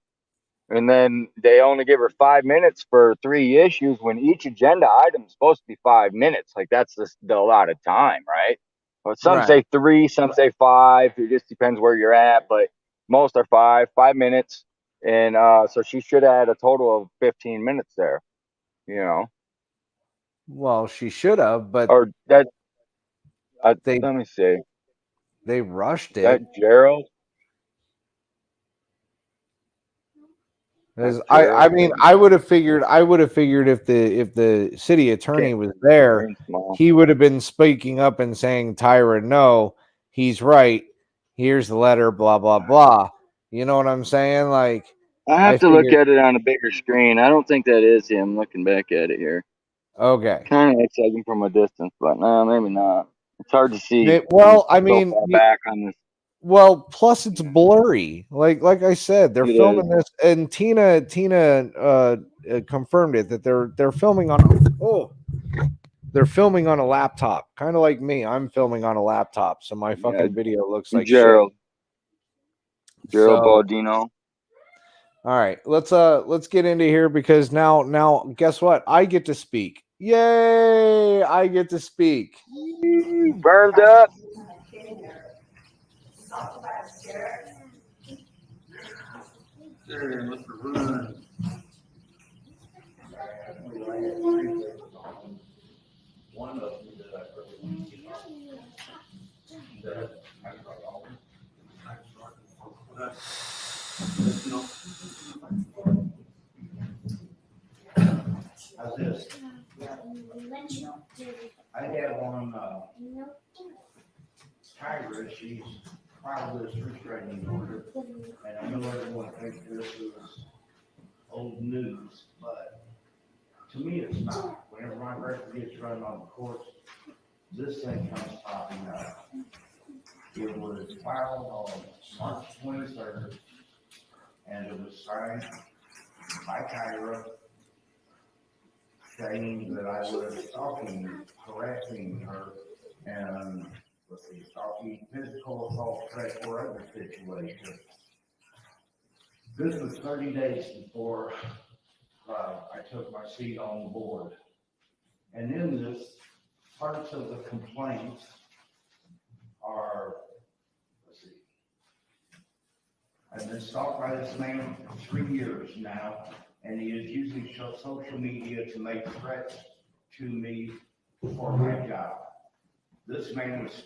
and then they only give her 5 minutes for 3 issues when each agenda item is supposed to be 5 minutes. Like that's the allotted time, right? But some Right. say three, some say five. It just depends where you're at, but most are 5 minutes. And so she should have had a total of 15 minutes there, you know, Well, she should have, but or that. they Let me see. they rushed Is that it. Gerald? That Because I Gerald? mean, I would have figured if the city attorney Can't was there, very small. he would have been speaking up and saying, Tyra, no, he's right. Here's the letter, blah, blah, blah. You know what I'm saying? Like, I I have to look figured, at it on a bigger screen. I don't think that is him. Looking back at it here. okay. Kind of looks like him from a distance, but no, maybe not. It's hard to see. He's Well, I so mean, far back on this. well, plus it's blurry. Like I said, they're It is. filming this, and Tina confirmed it that they're filming on. Oh, they're filming on a laptop, kind of like me. I'm filming on a laptop, so my Yeah, fucking video looks like shit. Gerald. Gerald So, Baldino. all right, let's get into here because now guess what? I get to speak. Yay! I get to speak. Burned up. There, Mr. Run. One of them that I really want to get on. That I got all. How's this? I had on, Tyra, she's filed this restraining order, and I know everyone thinks this is old news, but to me, it's not. Whenever my record gets run on the courts, this thing comes popping up. It was filed on March 23rd, and it was signed by Tyra, saying that I was stalking, harassing her, and stalking, physical assault, threat, or other situation. This was 30 days before I took my seat on the board. And in this, parts of the complaints are, let's see, I've been stalked by this man for 3 years now, and he is using social media to make threats to me for my job. This man was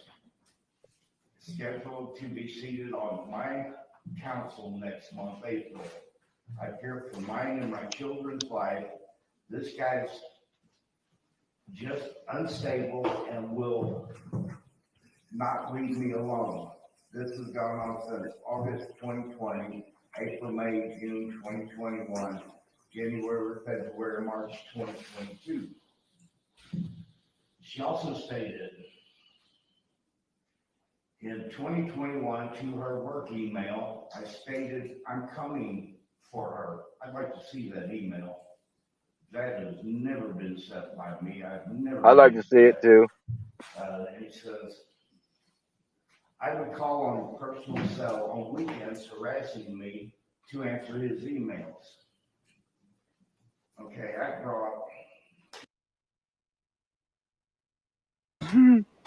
scheduled to be seated on my council next month, April. I fear for mine and my children's life. This guy's just unstable and will not leave me alone. This has gone on since August 2020, April, May, June 2021, January, February, March 2022. She also stated in 2021 to her work email, I stated, I'm coming for her. I'd like to see that email. That has never been sent by me. I've never. I'd like to see it too. And he says, I would call on his personal cell on weekends harassing me to answer his emails. Okay, I brought.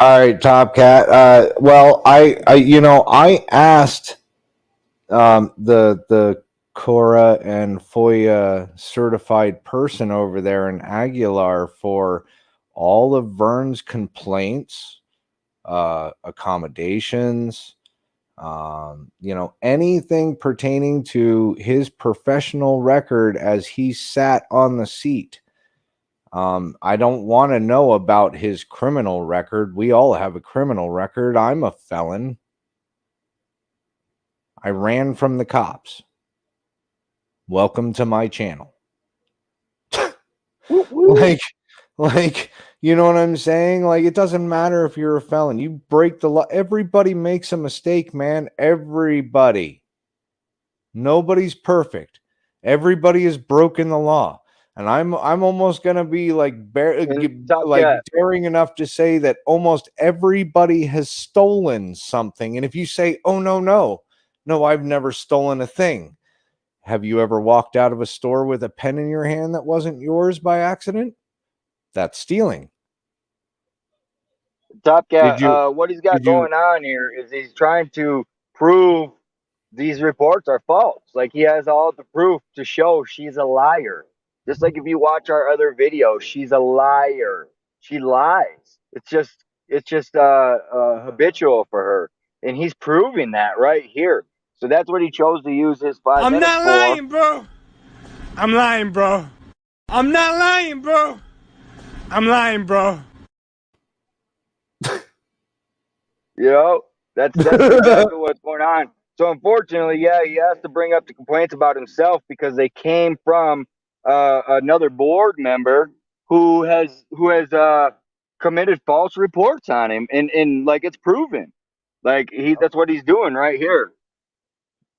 All right, Top Cat. Well, I asked the Cora and FOIA certified person over there in Aguilar for all of Vern's complaints, accommodations, anything pertaining to his professional record as he sat on the seat. I don't want to know about his criminal record. We all have a criminal record. I'm a felon. I ran from the cops. Welcome to my channel. Whoop, whoop. Like, you know what I'm saying? Like, it doesn't matter if you're a felon. You break the law. Everybody makes a mistake, man. Everybody. Nobody's perfect. Everybody has broken the law. And I'm almost gonna be like And Top like Cat, daring enough to say that almost everybody has stolen something. And if you say, "Oh no, I've never stolen a thing," have you ever walked out of a store with a pen in your hand that wasn't yours by accident? That's stealing. Top Did Cat, you? what he's got Did you? going on here is he's trying to prove these reports are false. Like he has all the proof to show she's a liar. Just like if you watch our other videos, she's a liar. She lies. It's just habitual for her, and he's proving that right here. So that's what he chose to use his 5 minutes not for. lying, bro. I'm lying, bro. I'm not lying, bro. I'm lying, bro. You know, that's exactly what's going on. So unfortunately, yeah, he has to bring up the complaints about himself because they came from another board member who has committed false reports on him, and like it's proven, like that's what he's doing right here.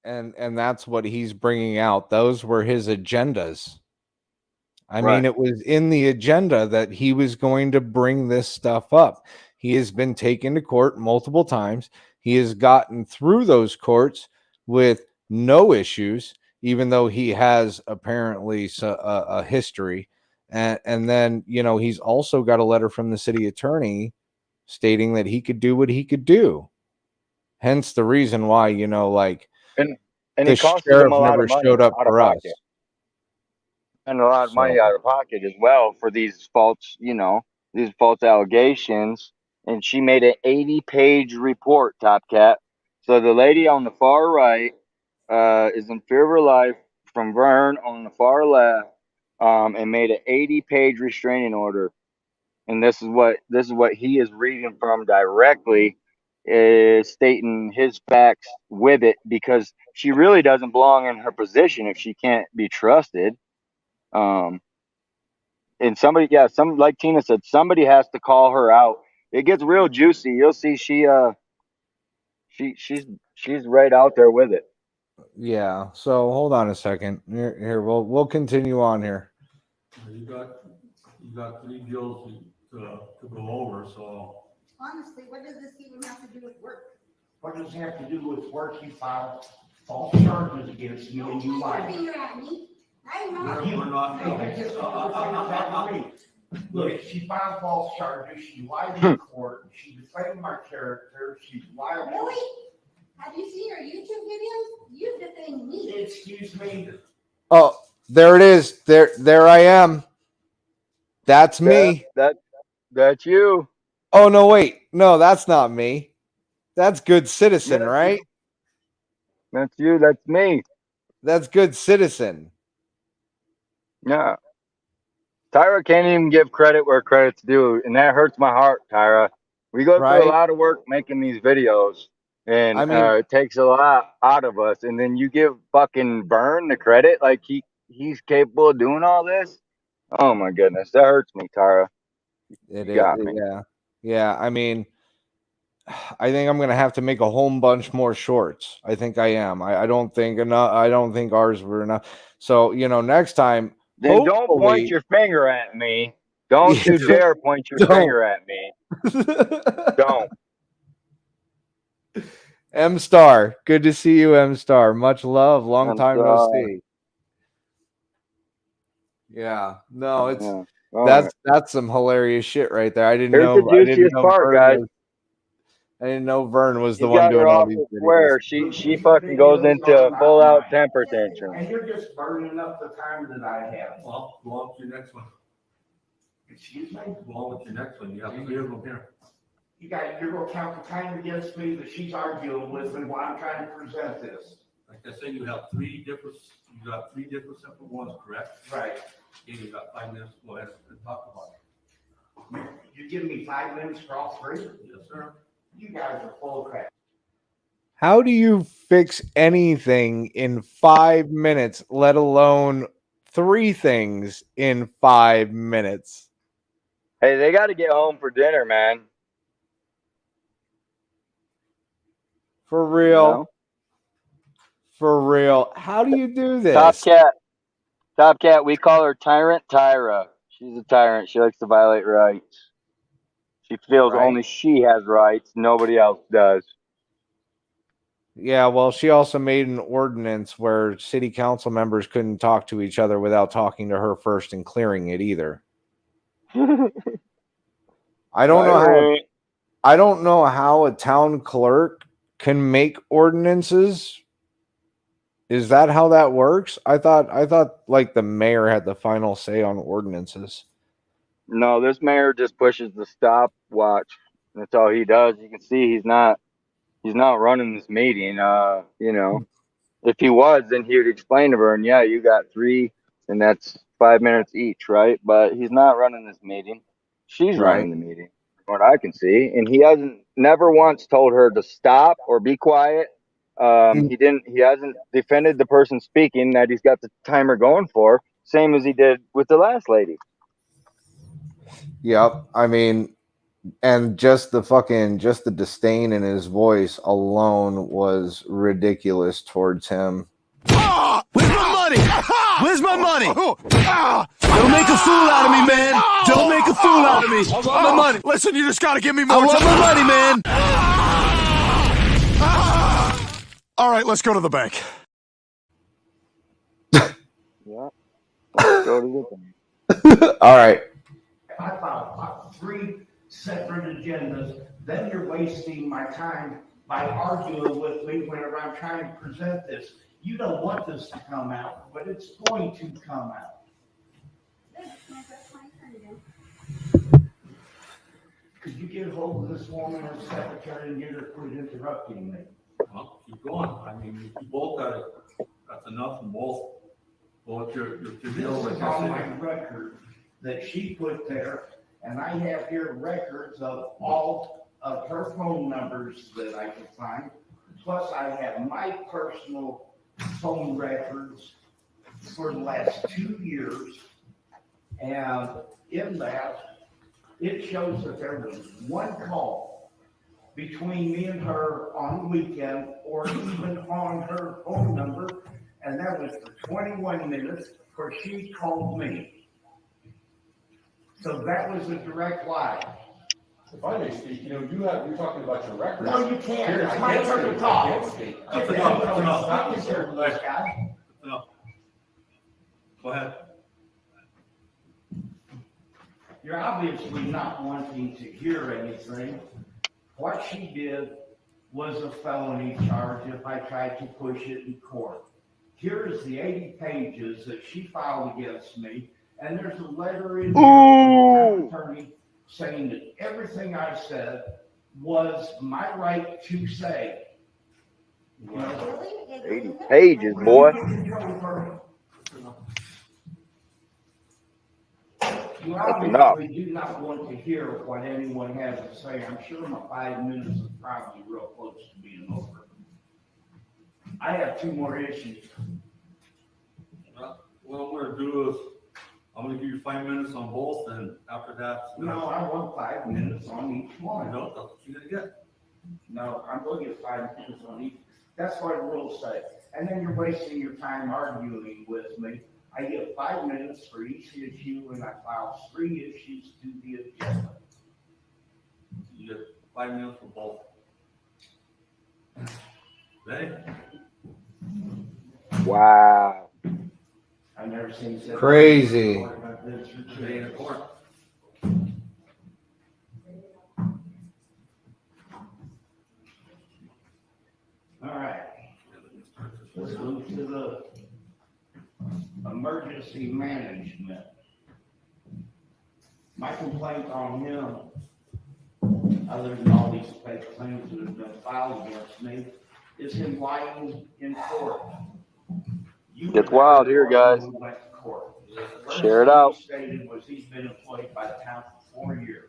And that's what he's bringing out. Those were his agendas. I mean, Right. it was in the agenda that he was going to bring this stuff up. He has been taken to court multiple times. He has gotten through those courts with no issues, even though he has apparently a history. And then, you know, he's also got a letter from the city attorney stating that he could do what he could do. Hence the reason why, you know, like And and the it costed him sheriff a lot never of money showed up out of for us. pocket, and a lot of money So out of pocket as well for these false, these false allegations. And she made an 80-page report, Top Cat. So the lady on the far right is in fear of her life from Vern on the far left, and made an 80-page restraining order. And this is what he is reading from directly, is stating his facts with it because she really doesn't belong in her position if she can't be trusted. Um, and somebody, yeah, some like Tina said, somebody has to call her out. It gets real juicy. You'll see she's right out there with it. yeah. So hold on a second. Here, we'll continue on here. You got three deals to go over, so. Honestly, what does this even have to do with work? What does it have to do with work? You filed false charges against you and you Don't point lied. your finger at me. I'm not. We're not. No, I just want to find out me. Look, she filed false charges, she lied in court, she defamed my character, she's liable. Really? Have you seen her YouTube videos? You defamed me. Excuse me. Oh, there it is. There I am. That's me. That's you. Oh no, wait. No, that's not me. That's Good Yeah, Citizen, that's right? you. That's you. That's me. That's Good Citizen. Yeah. Tyra can't even give credit where credit's due, and that hurts my heart, Tyra. We go through a Right? lot of work making these videos, and I mean, it takes a lot out of us. And then you give fucking Vern the credit, like he's capable of doing all this. Oh my goodness, that hurts me, Tyra. You got me. yeah. Yeah, I mean, I think I'm gonna have to make a whole bunch more shorts. I think I am. I don't think enough. I don't think ours were enough. So, you know, next time, Then don't point hopefully, your finger at me. Don't yeah, you dare point your don't. finger at me. Don't. M Star, good to see you, M Star. Much love. Long I'm time no sorry. see. Yeah, no, it's Yeah. All right. that's some hilarious shit right there. Here's the juiciest part, guys. I didn't know Vern was the He's one got her doing all off these to videos. swear. She fucking goes into a full out temper tantrum. And you're just burning up the time that I have. Well, go on to your next one. Excuse me? Go on with your next one. You have three of them here. You're gonna count the time against me that she's arguing with me while I'm trying to present this. Like I said, you got three different separate ones, correct? Right. Okay, you got 5 minutes to go ahead and talk about it. You give me 5 minutes for all three? Yes, sir. You guys are full of crap. How do you fix anything in 5 minutes, let alone 3 things in 5 minutes. Hey, they got to get home for dinner, man. For real. You know? For real. How do you do Top this? cat. Top cat. We call her Tyrant Tyra. She's a tyrant. She likes to violate rights. She feels Right. only she has rights. Nobody else does. Yeah, well, she also made an ordinance where city council members couldn't talk to each other without talking to her first and clearing it either. I don't know how Tyrant. I don't know how a town clerk can make ordinances. Is that how that works? I thought like the mayor had the final say on ordinances. No, this mayor just pushes the stopwatch. That's all he does. You can see he's not running this meeting. You know, if he was, then he would explain to her, and yeah, you got 3, and that's 5 minutes each, right? But he's not running this meeting. She's Right. running the meeting, from what I can see, and he hasn't never once told her to stop or be quiet. He hasn't defended the person speaking that he's got the timer going for, same as he did with the last lady. Yep. I mean, and just the disdain in his voice alone was ridiculous towards him. Where's my money? Where's my money? Don't make a fool out of me, man. Don't make a fool out of me. I want my money. Listen, you just gotta give me more time. I want my money, man. All right, let's go to the bank. Yeah, let's go to the bank. All right. I filed 3 separate agendas, then you're wasting my time by arguing with me whenever I'm trying to present this. You don't want this to come out, but it's going to come out. Could you get hold of this woman or secretary and get her to quit interrupting me? Well, keep going. I mean, you both got it. That's enough from both. Both your This deal, is like I on my said. record that she put there, and I have here records of all of her phone numbers that I could find. Plus, I have my personal phone records for the last 2 years. And in that, it shows that there was 1 call between me and her on the weekend or even on her phone number. And that was for 21 minutes where she called me. So that was a direct lie. If I may speak, you're talking about your records. No, you can't. Here, It's my turn to talk. That's enough. That's enough. Stop this here, this guy. No. Go ahead. You're obviously not wanting to hear anything. What she did was a felony charge if I tried to push it in court. Here is the 80 pages that she filed against me, and there's a letter in here from the town attorney saying that everything I said was my right to say. You know, 80 pages, boy. You That's enough. obviously do not want to hear what anyone has to say. I'm sure my 5 minutes is probably real close to being over. I have 2 more issues. What I'm gonna do is, I'm gonna give you 5 minutes on both, and after that. No, I want 5 minutes on each I one. know, that's what you're gonna get. No, I'm going to get 5 minutes on each. That's what the rules say. And then you're wasting your time arguing with me. I get 5 minutes for each issue, and I file 3 issues to the agenda. You get 5 minutes for both. Ready? Wow. I've never seen such. Crazy. Stay in the court. All right. Let's move to the emergency management. My complaint on him, other than all these fake claims that have been filed against me, is him lying in court. Gets wild here, guys. Went to court. Share it out. First thing he stated was he's been employed by the town for 4 years.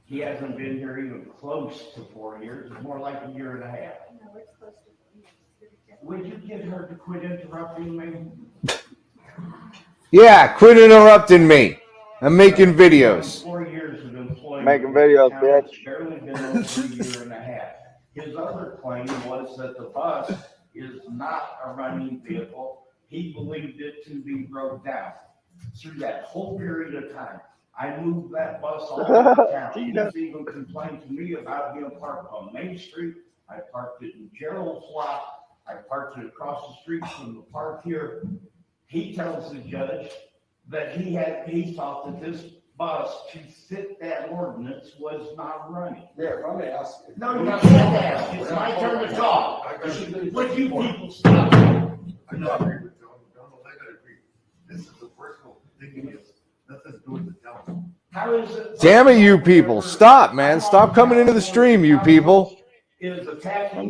He hasn't been here even close to 4 years, it's more like a year and a half. No, it's close to 4 years. Would you get her to quit interrupting me? Yeah, quit interrupting me. I'm making videos. 4 years of employment. Making videos, bitch. It's barely been over a year and a half. His other claim was that the bus is not a running vehicle. He believed it to be broke down. Through that whole period of time, I moved that bus all over town. He's even complained to me about being parked on Main Street. I parked it in Gerald's lot. I parked it across the street from the park here. He tells the judge that he thought that this bus to fit that ordinance was not running. Mayor, if I may ask. No, you can't ask. It's my turn to talk. Would you people stop? I don't agree with John. John, I gotta agree. This is a personal thing. It's nothing to do with the town. How is it? Damn it, you people. Stop, man. Stop coming into the stream, you people. I'm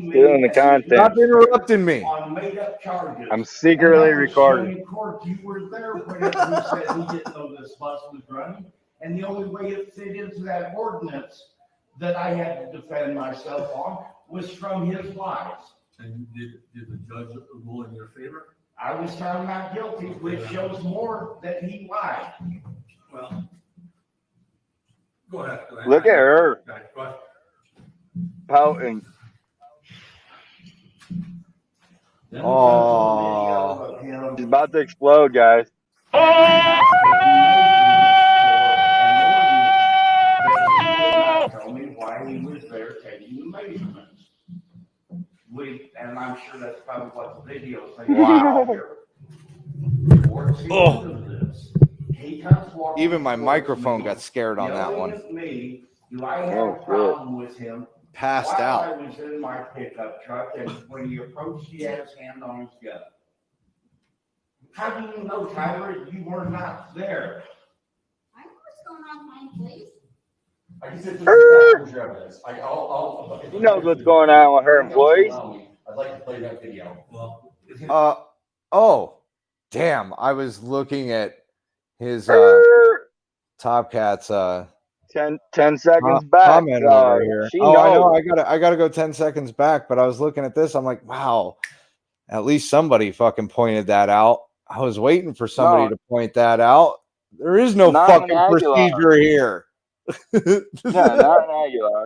stealing the content. Stop interrupting me. On made-up charges. I'm secretly recording. In court, you were there when he said he didn't know this bus was running, and the only way it fit into that ordinance that I had to defend myself on was from his lies. And did the judge rule in your favor? I was found not guilty, which shows more that he lied. Well, go ahead. Look at her Go ahead. pouting. Oh, She's about to explode, guys. Tell me why he was there taking the measurements. And I'm sure that's probably what the video is saying. Wow. Towards the end of this, he comes walking even my towards microphone me, got scared on that yelling one. at me, do I have a shit. problem with him? Passed While out. I was in my pickup truck, and when he approached, he had his hand on his gun. How do you know, Tyler, you were not there? I know what's going on, fine, please. I can sit through your evidence. I'll. He knows what's going on with her employees. I'd like to play that video. Well, Oh, damn. I was looking at his Top Cat's 10 seconds back. comment over here. She Oh, knows. I know. I gotta go 10 seconds back, but I was looking at this. I'm like, wow. At least somebody fucking pointed that out. I was waiting for somebody to point that out. There is no Not fucking an Aguilar. procedure here. Yeah, not an Aguilar.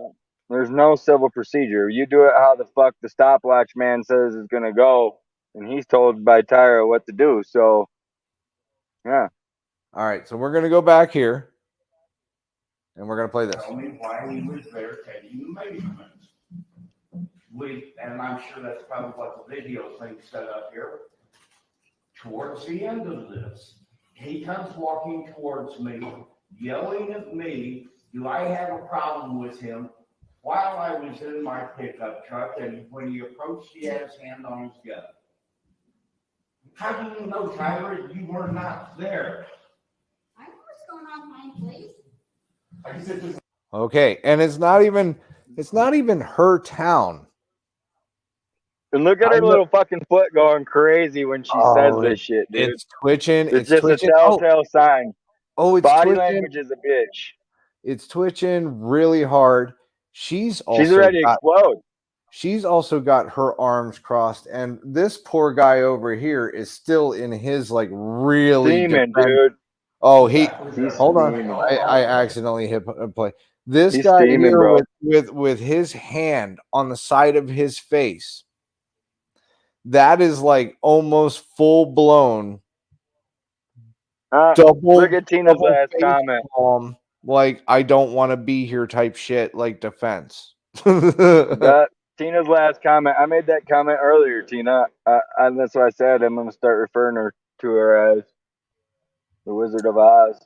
There's no civil procedure. You do it how the fuck the stopwatch man says is gonna go, and he's told by Tyra what to do. So, yeah. All right, so we're gonna go back here, and we're gonna play this. Tell me why he was there taking the measurements. And I'm sure that's probably what the video thing set up here. Towards the end of this, he comes walking towards me, yelling at me, do I have a problem with him? While I was in my pickup truck, and when he approached, he had his hand on his gun. How do you know, Tyler, you were not there? I know what's going on, fine, please. I can sit through. Okay, and it's not even her town. And look at her little fucking foot going crazy when she says this shit, dude. It's twitching. It's just twitching. a telltale sign. Oh, it's Body twitching. language is a bitch. It's twitching really hard. She's ready to explode. She's also got her arms crossed, and this poor guy over here is still in his like really Demon, dude. Oh, he's hold steaming. on. I accidentally hit play. This He's guy steaming, here bro. with his hand on the side of his face. That is like almost full blown double. Look at Tina's last comment. Like I don't want to be here type shit, like defense. Tina's last comment. I made that comment earlier, Tina. That's what I said. I'm going to start referring to her as the Wizard of Oz.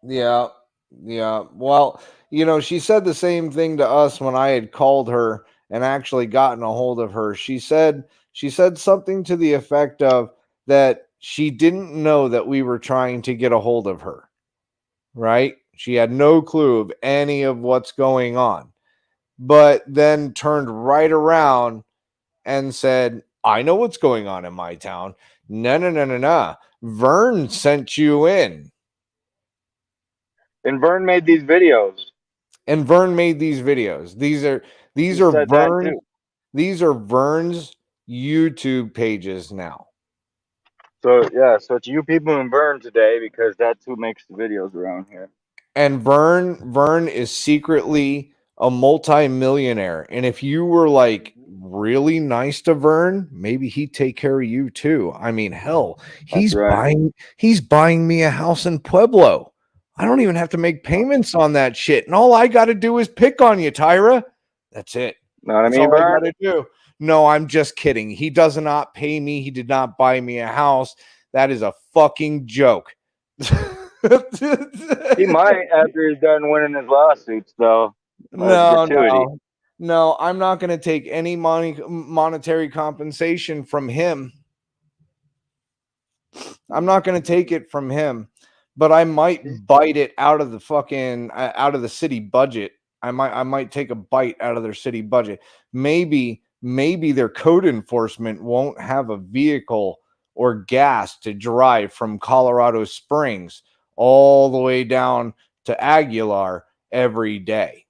Yeah. Well, she said the same thing to us when I had called her and actually gotten a hold of her. She said something to the effect of that she didn't know that we were trying to get a hold of her. Right? She had no clue of any of what's going on. But then turned right around and said, I know what's going on in my town. No. Vern sent you in. And Vern made these videos. These are Vern's YouTube pages now. So yeah, so it's you people in Vern today because that's who makes the videos around here. And Vern is secretly a multi-millionaire. And if you were like really nice to Vern, maybe he'd take care of you too. I mean, hell, That's right. he's buying me a house in Pueblo. I don't even have to make payments on that shit. And all I got to do is pick on you, Tyra. That's it. Know what I That's mean, all I got Vern? to do. No, I'm just kidding. He does not pay me. He did not buy me a house. That is a fucking joke. He might after he's done winning his lawsuits, though. Gratuity. No, I'm not going to take any monetary compensation from him. I'm not going to take it from him, but I might bite it out of the fucking out of the city budget. I might take a bite out of their city budget. Maybe their code enforcement won't have a vehicle or gas to drive from Colorado Springs all the way down to Aguilar every day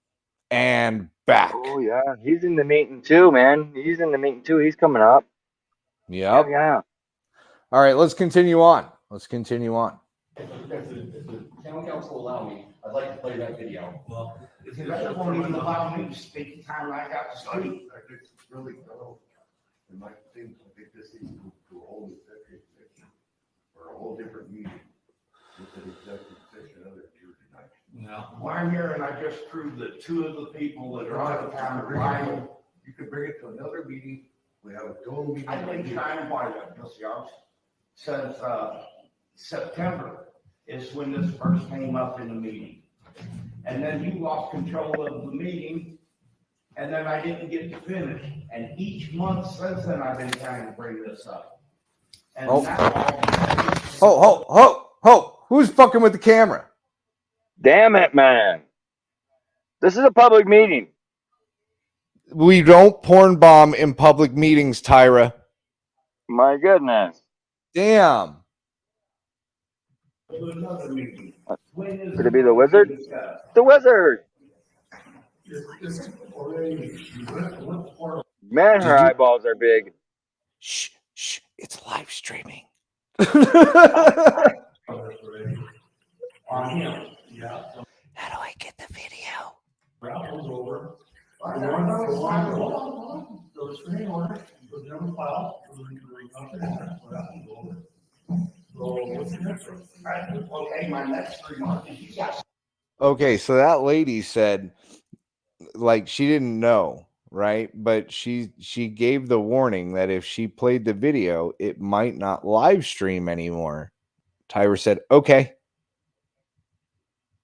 and back. Oh yeah, he's in the meeting too, man. He's in the meeting too. He's coming up. Yep. Yeah. All right, let's continue on. If the town council allow me, I'd like to play that video. Well, if Because that won't even allow me to speak the time I got to speak. I just really don't. And my thing, I think this needs to a whole executive session or a whole different meeting with an executive session other here tonight. yeah. Well, I'm here and I just proved that two of the people that are on the town are lying. You could bring it to another meeting. We have a total meeting. I've been trying to buy that, since September is when this first came up in the meeting. And then you lost control of the meeting, and then I didn't get to finish. And each month since then, I've been trying to bring this up. And Who's fucking with the camera? Damn it, man. This is a public meeting. We don't porn bomb in public meetings, Tyra. My goodness. Damn. Could it be the wizard? The wizard. Man, her eyeballs are big. Shh. It's live streaming. How do I get the video? Okay, so that lady said, like, she didn't know, right? But she gave the warning that if she played the video, it might not live stream anymore. Tyra said, okay.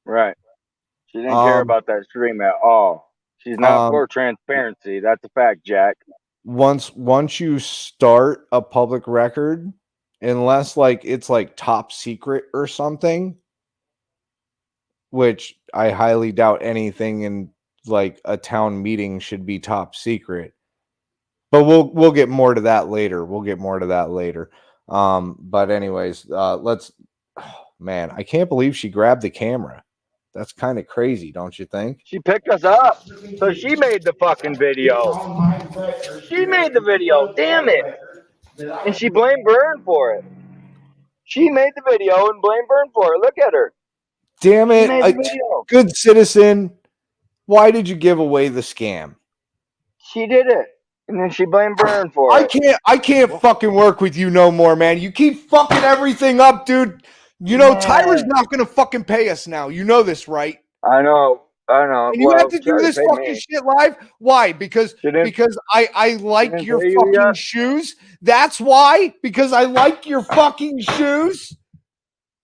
Right. She didn't care about that stream at all. She's not for transparency. That's a fact, Jack. Once you start a public record, unless like it's like top secret or something, which I highly doubt anything in like a town meeting should be top secret. But we'll get more to that later. But anyways, let's man, I can't believe she grabbed the camera. That's kind of crazy, don't you think? She picked us up. So she made the fucking video. She made the video. Damn it. And she blamed Vern for it. She made the video and blamed Vern for it. Look at her. Damn it. Good citizen. Why did you give away the scam? She did it. And then she blamed Vern for it. I can't fucking work with you no more, man. You keep fucking everything up, dude. You know, Tyra's not going to fucking pay us now. You know this, right? I know. And you have to do this fucking shit live? Why? Because I like your fucking shoes? That's why? Because I like your fucking shoes?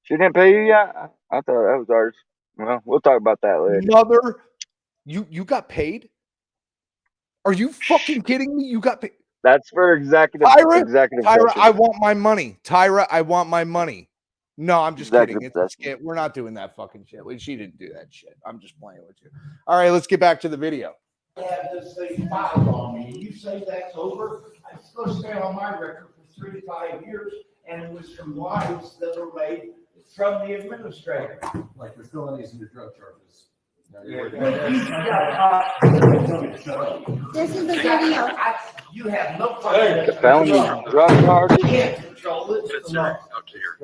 She didn't pay you yet? I thought that was ours. Well, we'll talk about that later. Mother, you got paid? Are you fucking kidding me? You got paid? That's for executive. Tyra, I want my money. Tyra, I want my money. No, I'm just kidding. It's a skit. We're not doing that fucking shit. She didn't do that shit. I'm just playing with you. All right, let's get back to the video. I have this thing filed on me. You say that's over? It's going to stay on my record for 3 to 5 years, and it was from lies that were made from the administrator. Like your felonies and your drug charges. This is the video. You have no The felony drug charges. You can't control it. Sit there, up to here.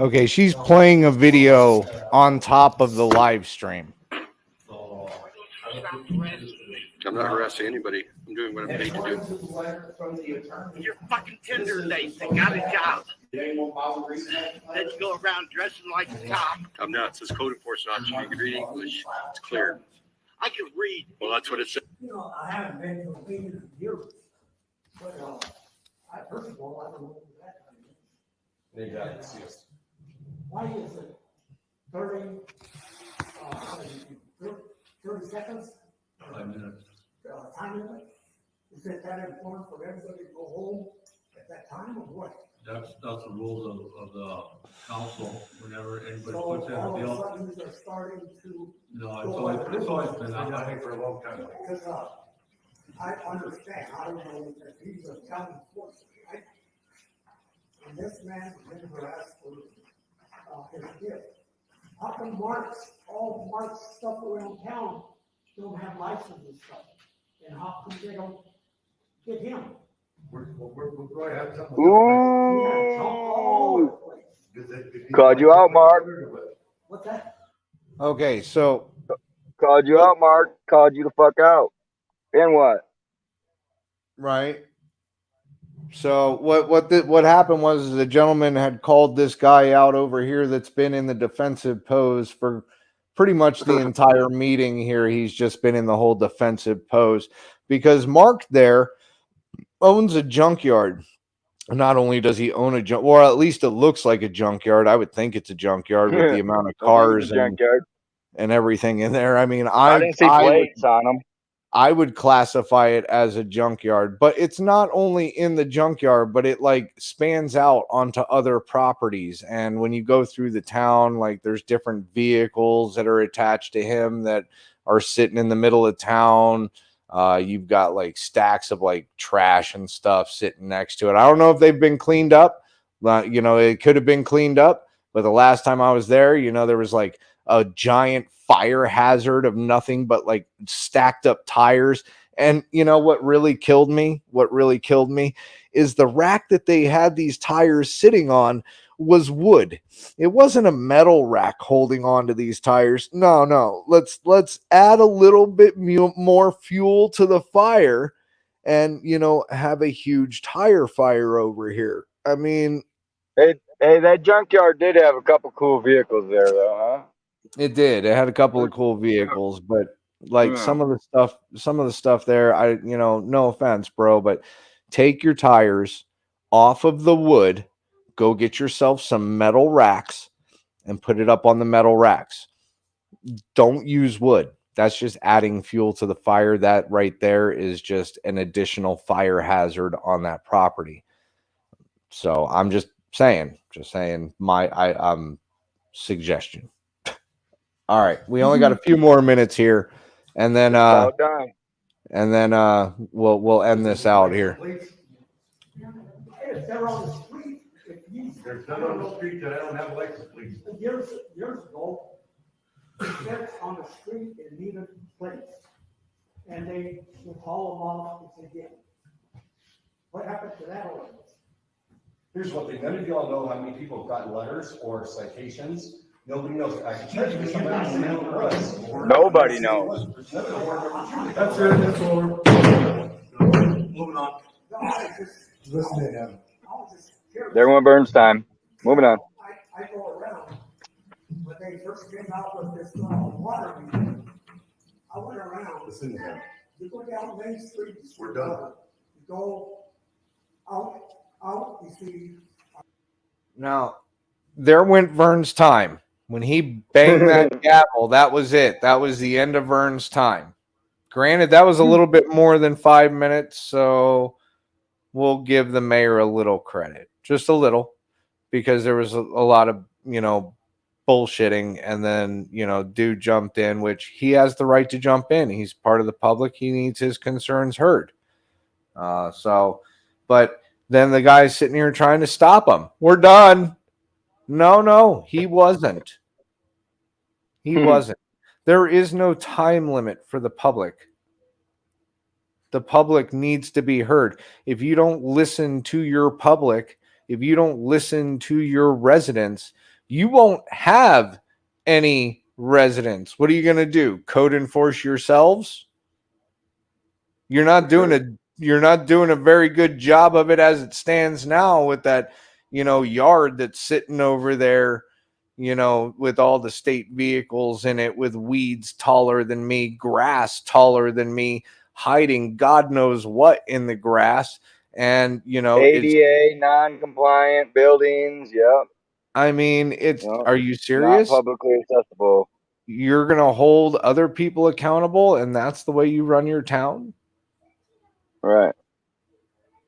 Okay, she's playing a video on top of the live stream. I'm not harassing anybody. I'm doing what I'm paid to do. You're fucking tender, Nathan. Got a job. Then you go around dressing like a cop. I'm not. It says code enforcement officer. You can read English. It's clear. I can read. Well, that's what it says. You know, I haven't been to a meeting in years, but, first of all, I don't know what that time is. Why is it 30, 30 seconds? 5 minutes. Time limit? Is it that important for everybody to go home at that time or what? That's the rules of the council, whenever anybody So puts in a all of a bill. sudden, they're starting to. No, it's always been that way. for a long time. Because, I understand, I don't know if he's a county enforcement, right? And this man never asked for, his gift. How come all Mark's stuff around town don't have license and stuff? And how come they don't get him? We're going to have something. Ooh. Called you out, Mark. What's that? Okay, so Called you out, Mark. Called you the fuck out. Then what? right. So what happened was the gentleman had called this guy out over here that's been in the defensive pose for pretty much the entire meeting here. He's just been in the whole defensive pose because Mark there owns a junkyard. Not only does he own a junk, or at least it looks like a junkyard. I would think it's a junkyard with the amount of cars and everything in there. I mean, I didn't see plates on them. I would classify it as a junkyard, but it's not only in the junkyard, but it like spans out onto other properties. And when you go through the town, like there's different vehicles that are attached to him that are sitting in the middle of town. You've got like stacks of like trash and stuff sitting next to it. I don't know if they've been cleaned up. You know, it could have been cleaned up, but the last time I was there, you know, there was like a giant fire hazard of nothing but like stacked up tires. And you know what really killed me? What really killed me is the rack that they had these tires sitting on was wood. It wasn't a metal rack holding on to these tires. No. Let's add a little bit more fuel to the fire and, you know, have a huge tire fire over here. I mean, hey, that junkyard did have a couple cool vehicles there though, huh? It did. It had a couple of cool vehicles, but like some of the stuff there, you know, no offense, bro, but take your tires off of the wood, go get yourself some metal racks and put it up on the metal racks. Don't use wood. That's just adding fuel to the fire. That right there is just an additional fire hazard on that property. So I'm just saying my suggestion. All right, we only got a few more minutes here, and then we'll end this out here. If they're on the street, There's none on the street that I don't have a license, please. years ago, they're on the street and needed plates, and they would haul them off and say, "Yeah." What happened to that ordinance? Here's one thing, none of y'all know how many people have gotten letters or citations. Nobody knows. I can tell you somebody who knew who it was. Nobody knows. That's it, that's over. Moving on. Listen to him. There went Burns time. Moving on. I go around, when they first came out with this water meter, I went around. Listen to him. You go down Main Street. We're done. You go out, you see. Now, there went Vern's time. When he banged that gavel, that was it. That was the end of Vern's time. Granted, that was a little bit more than 5 minutes, so we'll give the mayor a little credit. Just a little, because there was a lot of, you know, bullshitting, and then, you know, dude jumped in, which he has the right to jump in. He's part of the public. He needs his concerns heard. But then the guy's sitting here trying to stop him. We're done. No, he wasn't. He wasn't. There is no time limit for the public. The public needs to be heard. If you don't listen to your public, if you don't listen to your residents, you won't have any residents. What are you going to do? Code enforce yourselves? You're not doing a very good job of it as it stands now with that, yard that's sitting over there, with all the state vehicles in it, with weeds taller than me, grass taller than me, hiding God knows what in the grass. And, ADA non-compliant buildings. Yep. I mean, Yep. are you Not serious? publicly accessible. You're going to hold other people accountable and that's the way you run your town? Right.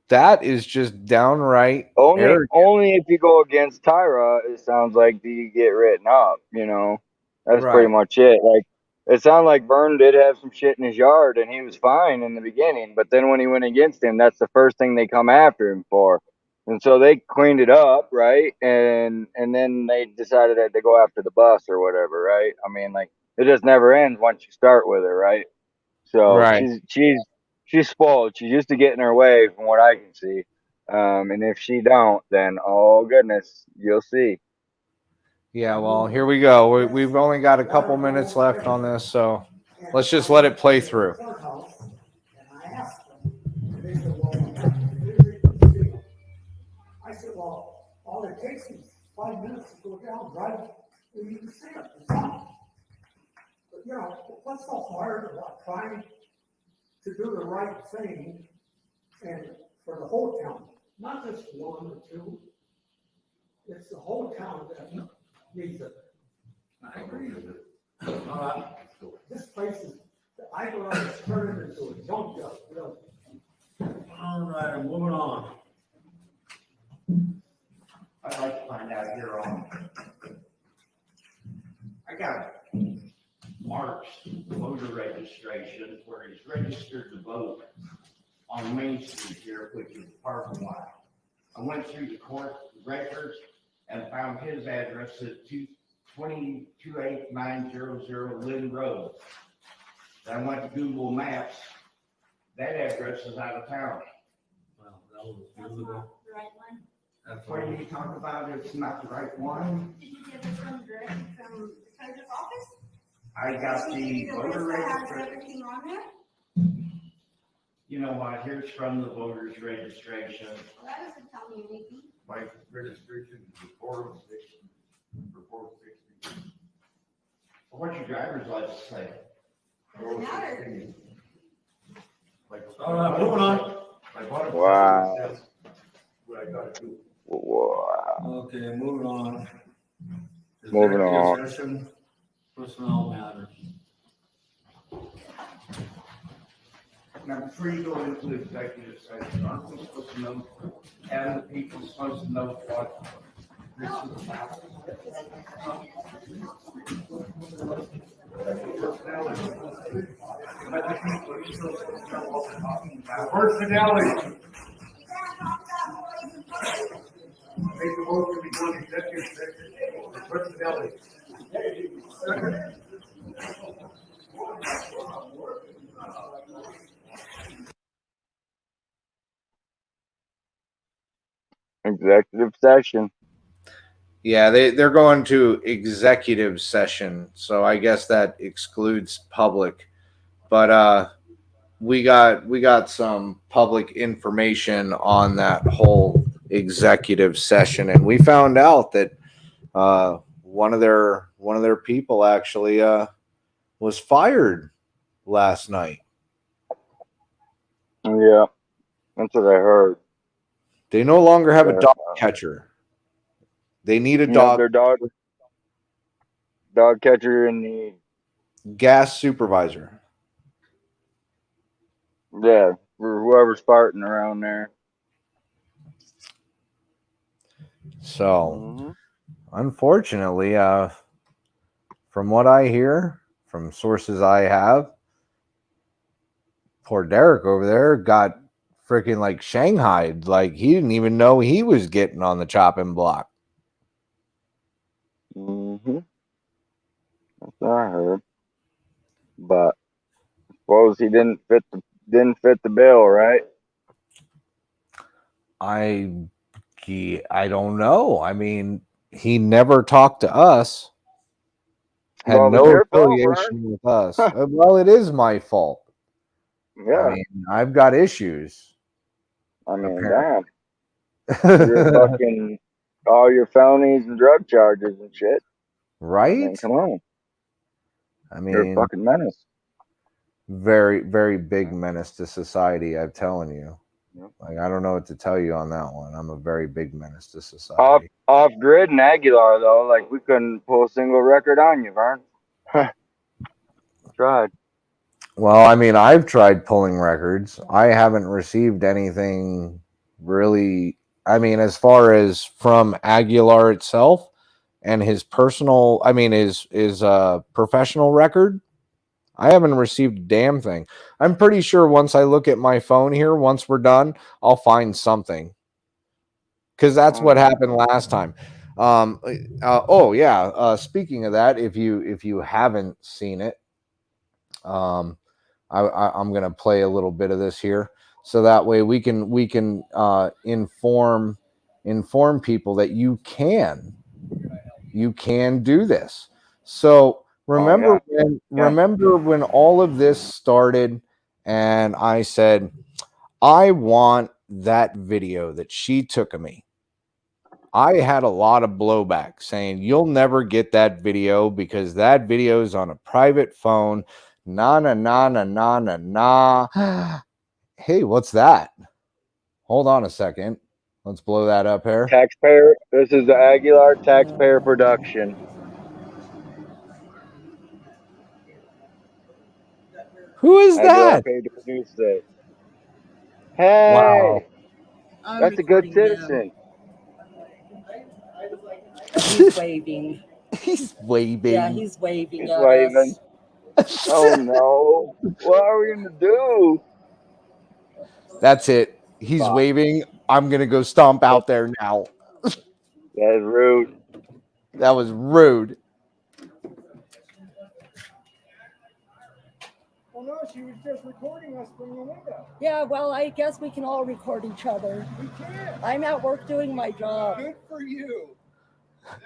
That is just downright Only arrogant. only if you go against Tyra, it sounds like do you get written up, That's pretty Right. much it. Like it sounded like Vern did have some shit in his yard and he was fine in the beginning, but then when he went against him, that's the first thing they come after him for. And so they cleaned it up, right? And then they decided that they go after the bus or whatever, right? I mean, like it just never ends once you start with it, right? So Right. she's spoiled. She's used to getting her way, from what I can see. And if she don't, then oh goodness, you'll see. Yeah, well, here we go. We've only got a couple minutes left on this, so let's just let it play through. I said, well, all it takes is 5 minutes to go down, drive, and you can see it. It's fine. But, what's so hard about trying to do the right thing and for the whole town, not just one or two. It's the whole town that needs it. I agree with it. This place is, Aguilar is turned into a junkyard, really. All right, moving on. I'd like to find out here on, I got Mark's voter registration where he's registered to vote on Main Street here, which is the parking lot. I went through the court records and found his address at 28900 Lynn Road. Then I went to Google Maps. That address is out of town. Well, that was years ago. The right one? That's What all. do you talk about? It's not the right one. Did you get this one directly from the treasurer's office? I got the Is voter list that has registration. everything on there? You know what? Here's from the voters registration. Well, that doesn't tell me anything. My registration is for 460. What's your driver's license say? Doesn't matter. All right, moving on. Wow. That's what I gotta do. Wow. Okay, moving on. Moving Executive on. session, personnel matters. Now, before you go into executive session, aren't we supposed to know, and the people supposed to know what this is about? Personality. Make the motion to go to executive session for personality. Executive session. Yeah, they're going to executive session, so I guess that excludes public. But we got some public information on that whole executive session, and we found out that one of their people actually was fired last night. Yeah, that's what I heard. They no longer have a dog catcher. They need a dog. Their dog catcher and the gas supervisor. Yeah, for whoever's farting around there. So, unfortunately, from what I hear from sources I have, poor Derek over there got freaking like shanghaied. Like he didn't even know he was getting on the chopping block. Mm-hmm. That's what I heard. But suppose he didn't fit the bill, right? I I don't know. I mean, he never talked to us. Had Well, it was no your fault, Vern. affiliation with us. Well, it is my fault. I Yeah. mean, I've got issues, I mean, apparently. damn. You're fucking all your felonies and drug charges and shit. I mean, Right? come on. I You're a mean, fucking menace. very, very big menace to society, I'm telling you. Yep. Like, I don't know what to tell you on that one. I'm a very big menace to Off society. off grid and Aguilar though, like we couldn't pull a single record on you, Vern. Tried. Well, I mean, I've tried pulling records. I haven't received anything really. I mean, as far as from Aguilar itself and his personal, I mean, his professional record, I haven't received a damn thing. I'm pretty sure once I look at my phone here, once we're done, I'll find something because that's what happened last time. Oh yeah. Speaking of that, if you haven't seen it, um, I'm gonna play a little bit of this here, so that way we can inform people that you can do this. So Oh yeah. Yeah. remember when all of this started, and I said I want that video that she took of me. I had a lot of blowback saying you'll never get that video because that video is on a private phone. Na na na na na na na. Hey, what's that? Hold on a second. Let's blow that up here. Taxpayer. This is the Aguilar taxpayer production. Who is Aguilar that? paid to produce this. Wow. Hey, I'm that's a good recording them. citizen. He's waving. He's waving. Yeah, he's waving He's at waving. us. Oh no. What are we gonna do? That's it. He's Fuck. waving. I'm gonna go stomp out there now. That's rude. That was rude. Well, no, she was just recording us from the window. Yeah, well, I guess we can all record each other. We can. I'm at work doing my job. Good for you. Ours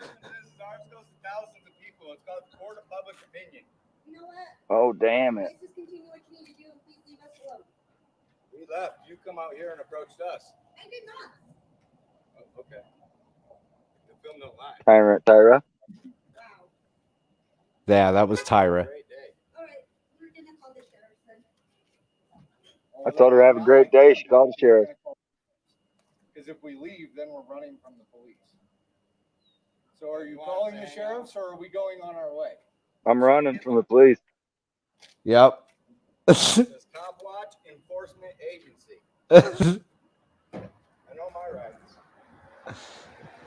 goes to thousands of people. It's called the court of public opinion. You know what? Oh damn it. Let's just continue what you need to do and please leave us alone. We left. You come out here and approached us. I did not. Oh, okay. The film don't lie. Tyra. Wow. Yeah, that was Tyra. Great day. All right, we're gonna call the sheriff then. I told her have a great day. She called the sheriff. Because if we leave, then we're running from the police. So are you calling the sheriffs or are we going on our way? I'm running from the police. Yep. This Cop Watch Enforcement Agency. I know my rights.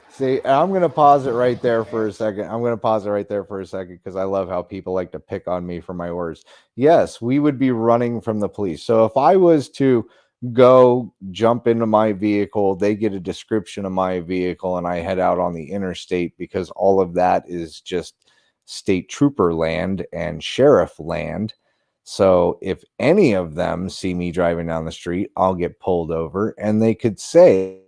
See, I'm going to pause it right there for a second. I'm going to pause it right there for a second because I love how people like to pick on me for my words. Yes, we would be running from the police. So if I was to go jump into my vehicle, they get a description of my vehicle, and I head out on the interstate because all of that is just state trooper land and sheriff land. So if any of them see me driving down the street, I'll get pulled over and they could say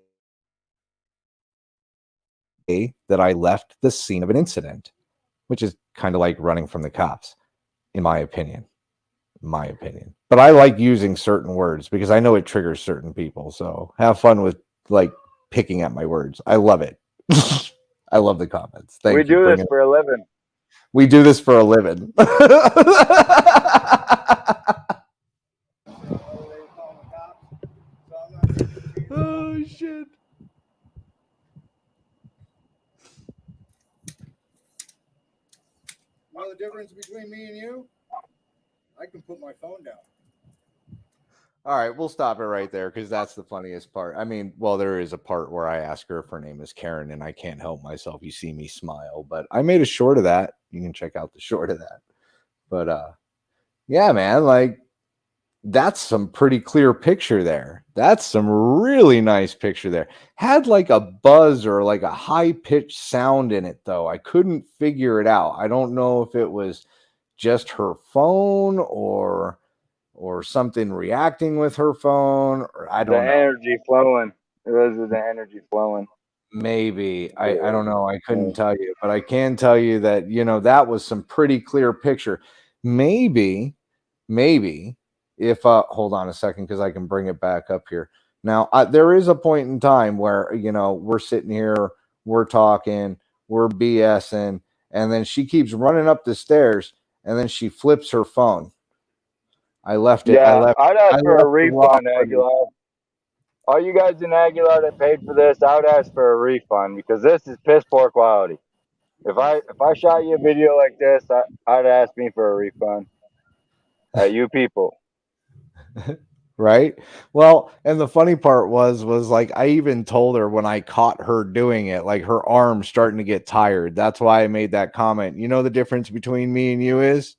that I left the scene of an incident, which is kind of like running from the cops, in my opinion. But I like using certain words because I know it triggers certain people. So have fun with like picking at my words. I love it. I love the comments. Thank We you. do this for a living. We do this for a living. Oh shit. You know the difference between me and you? I can put my phone down. All right, we'll stop it right there because that's the funniest part. I mean, well, there is a part where I ask her if her name is Karen, and I can't help myself. You see me smile, but I made a short of that. You can check out the short of that. But yeah, man, like That's some pretty clear picture there. That's some really nice picture there. Had like a buzz or like a high pitched sound in it, though. I couldn't figure it out. I don't know if it was just her phone or something reacting with her phone, or I The don't know. energy flowing. It was the energy flowing. Maybe I Yeah. don't know. I couldn't tell you, but I can tell you that that was some pretty clear picture. Maybe if hold on a second because I can bring it back up here. Now there is a point in time where we're sitting here, we're talking, we're BSing, and then she keeps running up the stairs, and then she flips her phone. I left it. I Yeah, left. I'd I ask for a left the raw refund, footage. Aguilar. All you guys in Aguilar that paid for this, I would ask for a refund because this is piss poor quality. If I shot you a video like this, I'd ask me for a refund. You people. Right? Well, and the funny part was like I even told her when I caught her doing it, like her arms starting to get tired. That's why I made that comment. The difference between me and you is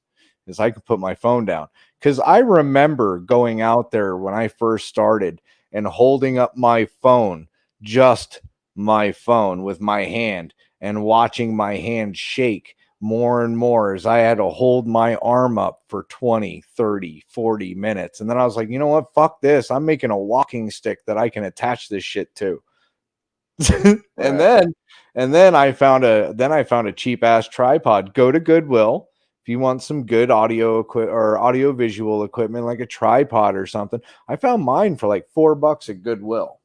I could put my phone down. Because I remember going out there when I first started and holding up my phone, just my phone with my hand, and watching my hand shake more and more as I had to hold my arm up for 20, 30, 40 minutes. And then I was like, you know what? Fuck this. I'm making a walking stick that I can attach this shit to. and Right. then I found a cheap ass tripod. Go to Goodwill if you want some good audio or audio visual equipment like a tripod or something. I found mine for like $4 at Goodwill.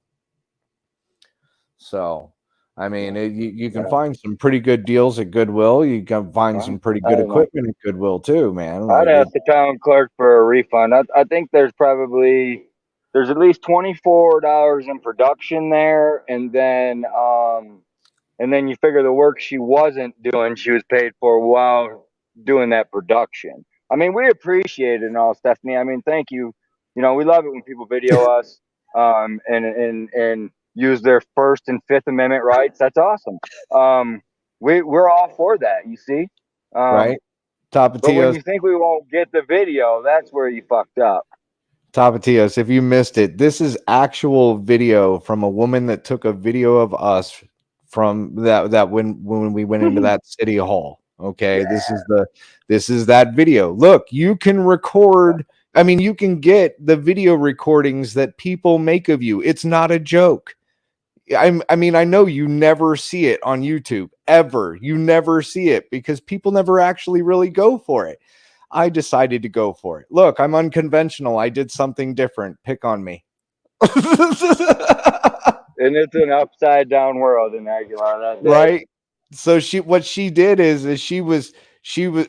So I mean, you can Yeah. find some pretty good deals at Goodwill. You can find some pretty I good don't know. equipment at Goodwill too, man. I'd Like ask the town clerk for a refund. I think there's at least $24 in production there, and then you figure the work she wasn't doing, she was paid for while doing that production. I mean, we appreciate it and all, Stephanie. I mean, thank you. We love it when people video us, and use their First and Fifth Amendment rights. That's awesome. We're all for that. You see. right, But when Tapatios, you think we won't get the video, that's where you fucked up. Tapatios. If you missed it, this is actual video from a woman that took a video of us from that when we went into that city hall. Okay, this is that video. Look, you can record. I mean, you can get the video recordings that people make of you. It's not a joke. I mean, I know you never see it on YouTube ever. You never see it because people never actually really go for it. I decided to go for it. Look, I'm unconventional. I did something different. Pick on me. And it's an upside down world in Aguilar that day. Right? So what she did is she was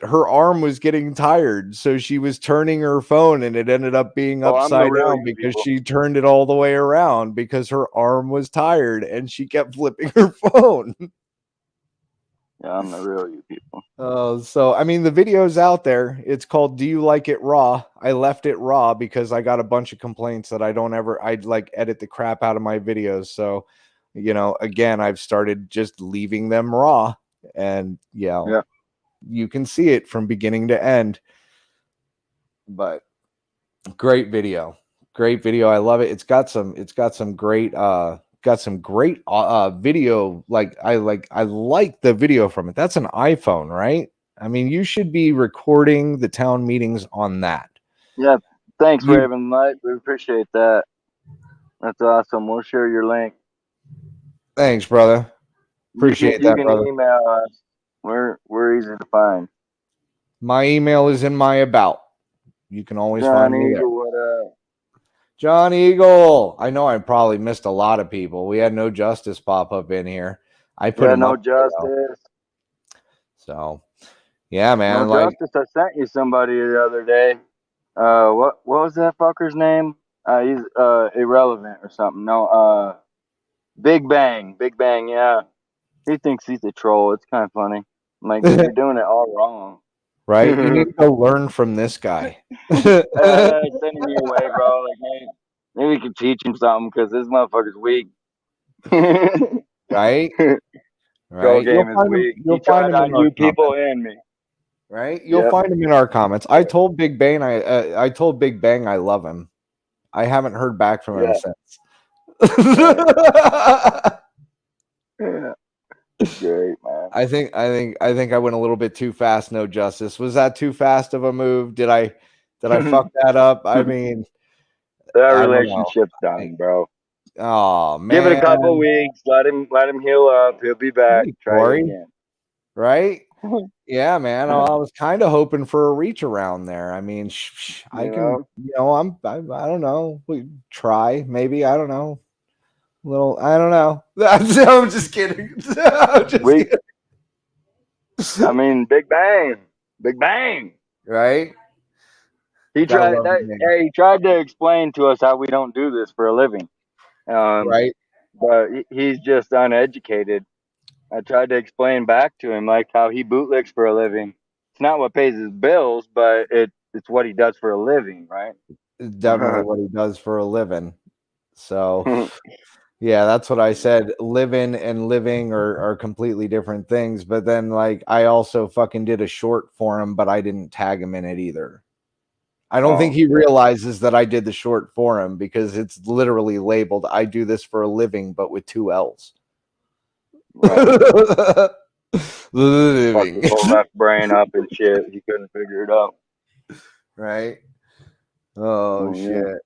her arm was getting tired, so she was turning her phone and it ended up being Oh, I'm the upside real down you because people. she turned it all the way around because her arm was tired and she kept flipping her phone. Yeah, I'm the real you people. So I mean the video's out there. It's called Do You Like It Raw? I left it raw because I got a bunch of complaints that I like edit the crap out of my videos. So, again, I've started just leaving them raw and Yeah. you can see it from beginning to end. But great video. Great video. I love it. It's got some great video. I like the video from it. That's an iPhone, right? I mean, you should be recording the town meetings on that. Yeah. Thanks, You Raven Light. We appreciate that. That's awesome. We'll share your link. Thanks, brother. You can Appreciate you that, can brother. email us. We're easy to find. My email is in my about. You can always John find me there. Eagle, what up? John Eagle. I know I probably missed a lot of people. We had no justice pop up in here. I put Yeah, him no up there, though. justice. So yeah, No man. Like justice. I sent you somebody the other day. What was that fucker's name? He's irrelevant or something. No, Big Bang. Big Bang. Yeah, he thinks he's a troll. It's kind of funny. I'm like, dude, you're doing it all wrong. right? You need to learn from this guy. Send him your way, bro. Like, maybe you can teach him something because this motherfucker's weak. Right? Troll Right? game is weak. He You'll find tried him in on our you people comments. and me. right? You'll Yep. find him in our comments. I told Big Bang I told Big Bang I love him. I haven't heard back from him Yeah. since. Yeah. Great, man. I think I went a little bit too fast. No justice. Was that too fast of a move? Did I fuck that up? I mean, That I don't know. relationship's done, bro. Oh Give it a couple man, weeks. Let him heal up. He'll be back. hey, Try it Corey, again. right? Yeah, man. I was kind of hoping for a reach around there. I mean, I You can, know, I don't know. We try, maybe. I don't know. Little, I don't know. I'm just kidding. I'm just we. kidding. I mean, Big Bang. Big Bang. Right? He Gotta tried love the that. name. Hey, he tried to explain to us how we don't do this for a living. Right? But he's just uneducated. I tried to explain back to him like how he bootlegs for a living. It's not what pays his bills, but it's what he does for a living, right? Definitely what he does for a living. So, yeah, that's what I said. Living and living are completely different things. But then, like, I also fucking did a short for him, but I didn't tag him in it either. I don't think Oh he shit! realizes that I did the short for him because it's literally labeled "I do this for a living," but with 2 L's. Right. Fucked Living. his whole left brain up and shit. He couldn't figure it out. Right? Oh Oh yeah. shit.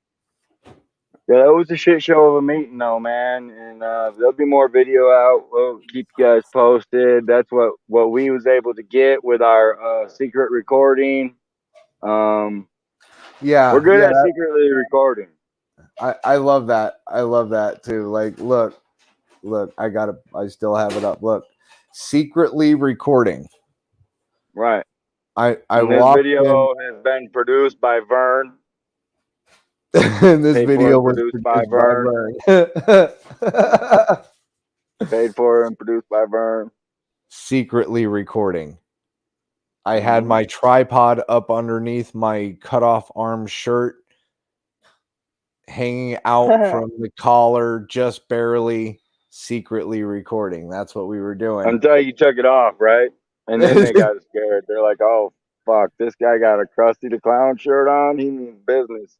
Yeah, that was a shit show of a meeting though, man. And there'll be more video out. We'll keep you guys posted. That's what we was able to get with our secret recording. Um, we're Yeah, good yeah. at secretly recording. I love that. I love that too. Like, look, I still have it up. Look, secretly recording. Right. I And this walked in. video has been produced by Vern. This Paid for video and was produced by produced by Vern. Vern. Paid for and produced by Vern. Secretly recording. I had Mm-hmm. my tripod up underneath my cut off arm shirt, hanging out from the collar, just barely secretly recording. That's what we were doing. Until you took it off, right? And then they got scared. They're like, "Oh fuck, this guy got a Krusty the Clown shirt on. He means business."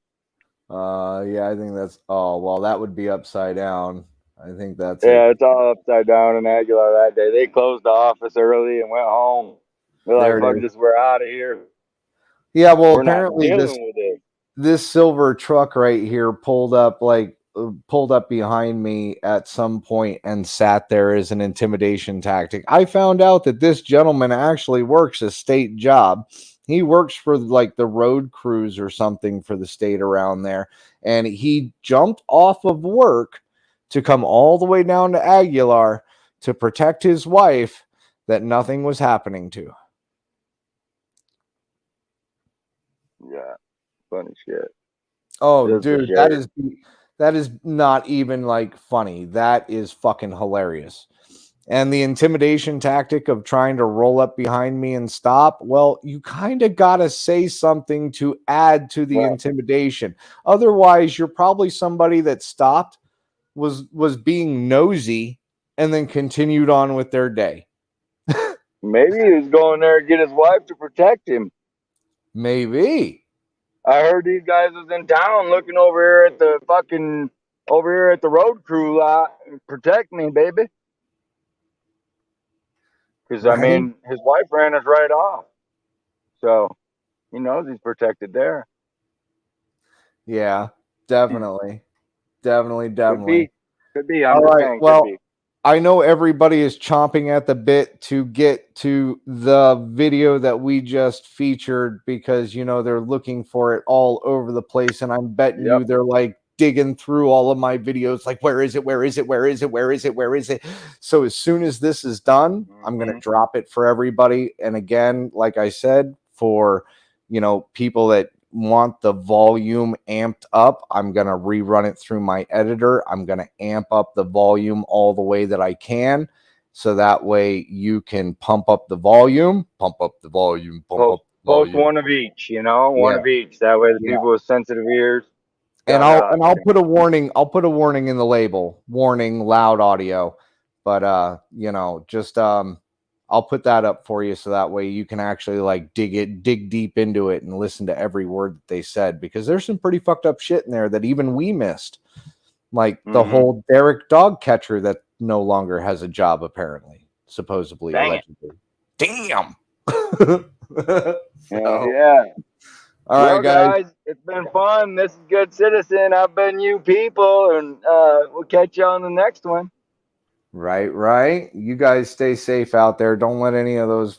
Yeah, I think that's oh well, that would be upside down. I think that's it. Yeah, it's all upside down in Aguilar that day. They closed the office early and went home. They're like, There it "Fuck is. this, we're out of here. Yeah, well, We're not apparently dealing with it." this silver truck right here pulled up behind me at some point and sat there as an intimidation tactic. I found out that this gentleman actually works a state job. He works for like the road crews or something for the state around there, and he jumped off of work to come all the way down to Aguilar to protect his wife that nothing was happening to. Yeah, funny shit. Oh, Just the dude, sheriff. that is not even like funny. That is fucking hilarious. And the intimidation tactic of trying to roll up behind me and stop, well, you kind of got to say something to add to the Right. intimidation. Otherwise, you're probably somebody that stopped, was being nosy, and then continued on with their day. Maybe he was going there to get his wife to protect him. Maybe. I heard these guys was in town looking over here at the fucking over here at the road crew lot. Protect me, baby. Because I Right? mean, his wife ran us right off, so he knows he's protected there. Yeah, definitely. Definitely, Could definitely. be, could be. I'm All just right. saying, could Well, be. I know everybody is chomping at the bit to get to the video that we just featured because they're looking for it all over the place, and I'm betting Yep. you they're like digging through all of my videos, like where is it? Where is it? Where is it? Where is it? Where is it? So as soon as this is done, I'm gonna Mm-hmm. drop it for everybody. And again, like I said, for people that want the volume amped up, I'm going to rerun it through my editor. I'm going to amp up the volume all the way that I can. So that way you can pump up the volume, pump up the volume, pump up the Post volume. one of each, one Yeah. of each. That way, the Yeah. people with sensitive ears And got that I'll option. put a warning. I'll put a warning in the label. Warning, loud audio. But just I'll put that up for you so that way you can actually like dig deep into it and listen to every word that they said, because there's some pretty fucked up shit in there that even we missed. Like the whole Derek dog catcher that no longer has a job, apparently, supposedly, allegedly. Damn. Yeah. All right, guys. It's been fun. This is Good Citizen. I've been you people, and we'll catch you on the next one. Right. You guys stay safe out there. Don't let any of those